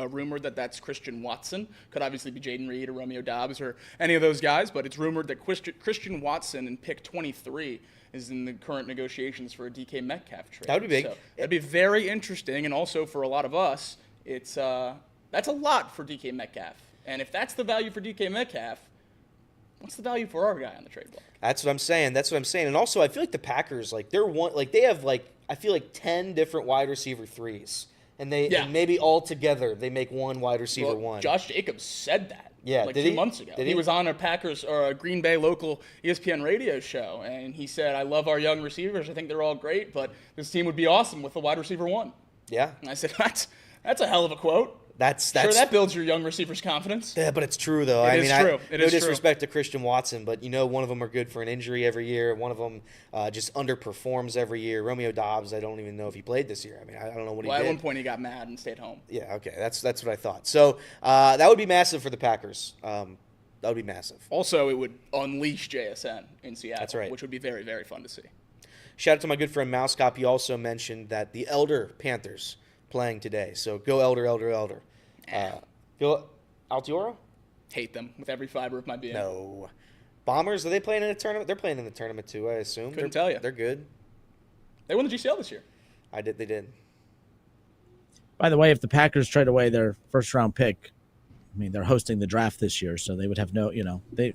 rumored that that's Christian Watson. Could obviously be Jaden Reed or Romeo Doubs or any of those guys, but it's rumored that Christian Watson and pick 23 is in the current negotiations for a DK Metcalf trade. That would be big. So that'd be very interesting, and also for a lot of us, that's a lot for DK Metcalf. And if that's the value for DK Metcalf, what's the value for our guy on the trade block? That's what I'm saying. And also, I feel like the Packers, they have I feel like 10 different wide receiver 3s, and and maybe all together they make one wide receiver 1. Josh Jacobs said that. Yeah, 2 months ago. Did he was on a Packers or a Green Bay local ESPN radio show, and he said, "I love our young receivers. I think they're all great, but this team would be awesome with a wide receiver 1." Yeah. And I said, "That's a hell of a quote." That's sure, that builds your young receiver's confidence. Yeah, but it's true though. It is true. No disrespect to Christian Watson, but one of them are good for an injury every year. One of them just underperforms every year. Romeo Doubs, I don't even know if he played this year. I don't know what he did. At one point he got mad and stayed home. Yeah, okay, that's what I thought. So that would be massive for the Packers. That would be massive. Also, it would unleash JSN in Seattle. That's right. Which would be very, very fun to see. Shout out to my good friend Mousecop. He also mentioned that the Elder Panthers playing today. So go Elder, Elder, Elder. Go Altioro? Hate them with every fiber of my being. No. Bombers, are they playing in a tournament? They're playing in the tournament too, I assume. Couldn't tell you. They're good. They won the GCL this year. They did. By the way, if the Packers trade away their first-round pick, they're hosting the draft this year, so they would have no, they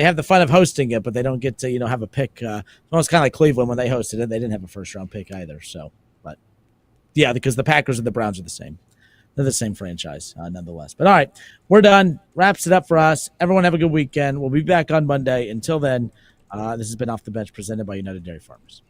have the fun of hosting it, but they don't get to, have a pick. It's kind of like Cleveland when they hosted it. They didn't have a first-round pick either. So, but yeah, because the Packers and the Browns are the same. They're the same franchise, nonetheless. But all right, we're done. Wraps it up for us. Everyone have a good weekend. We'll be back on Monday. Until then, this has been Off the Bench presented by United Dairy Farmers.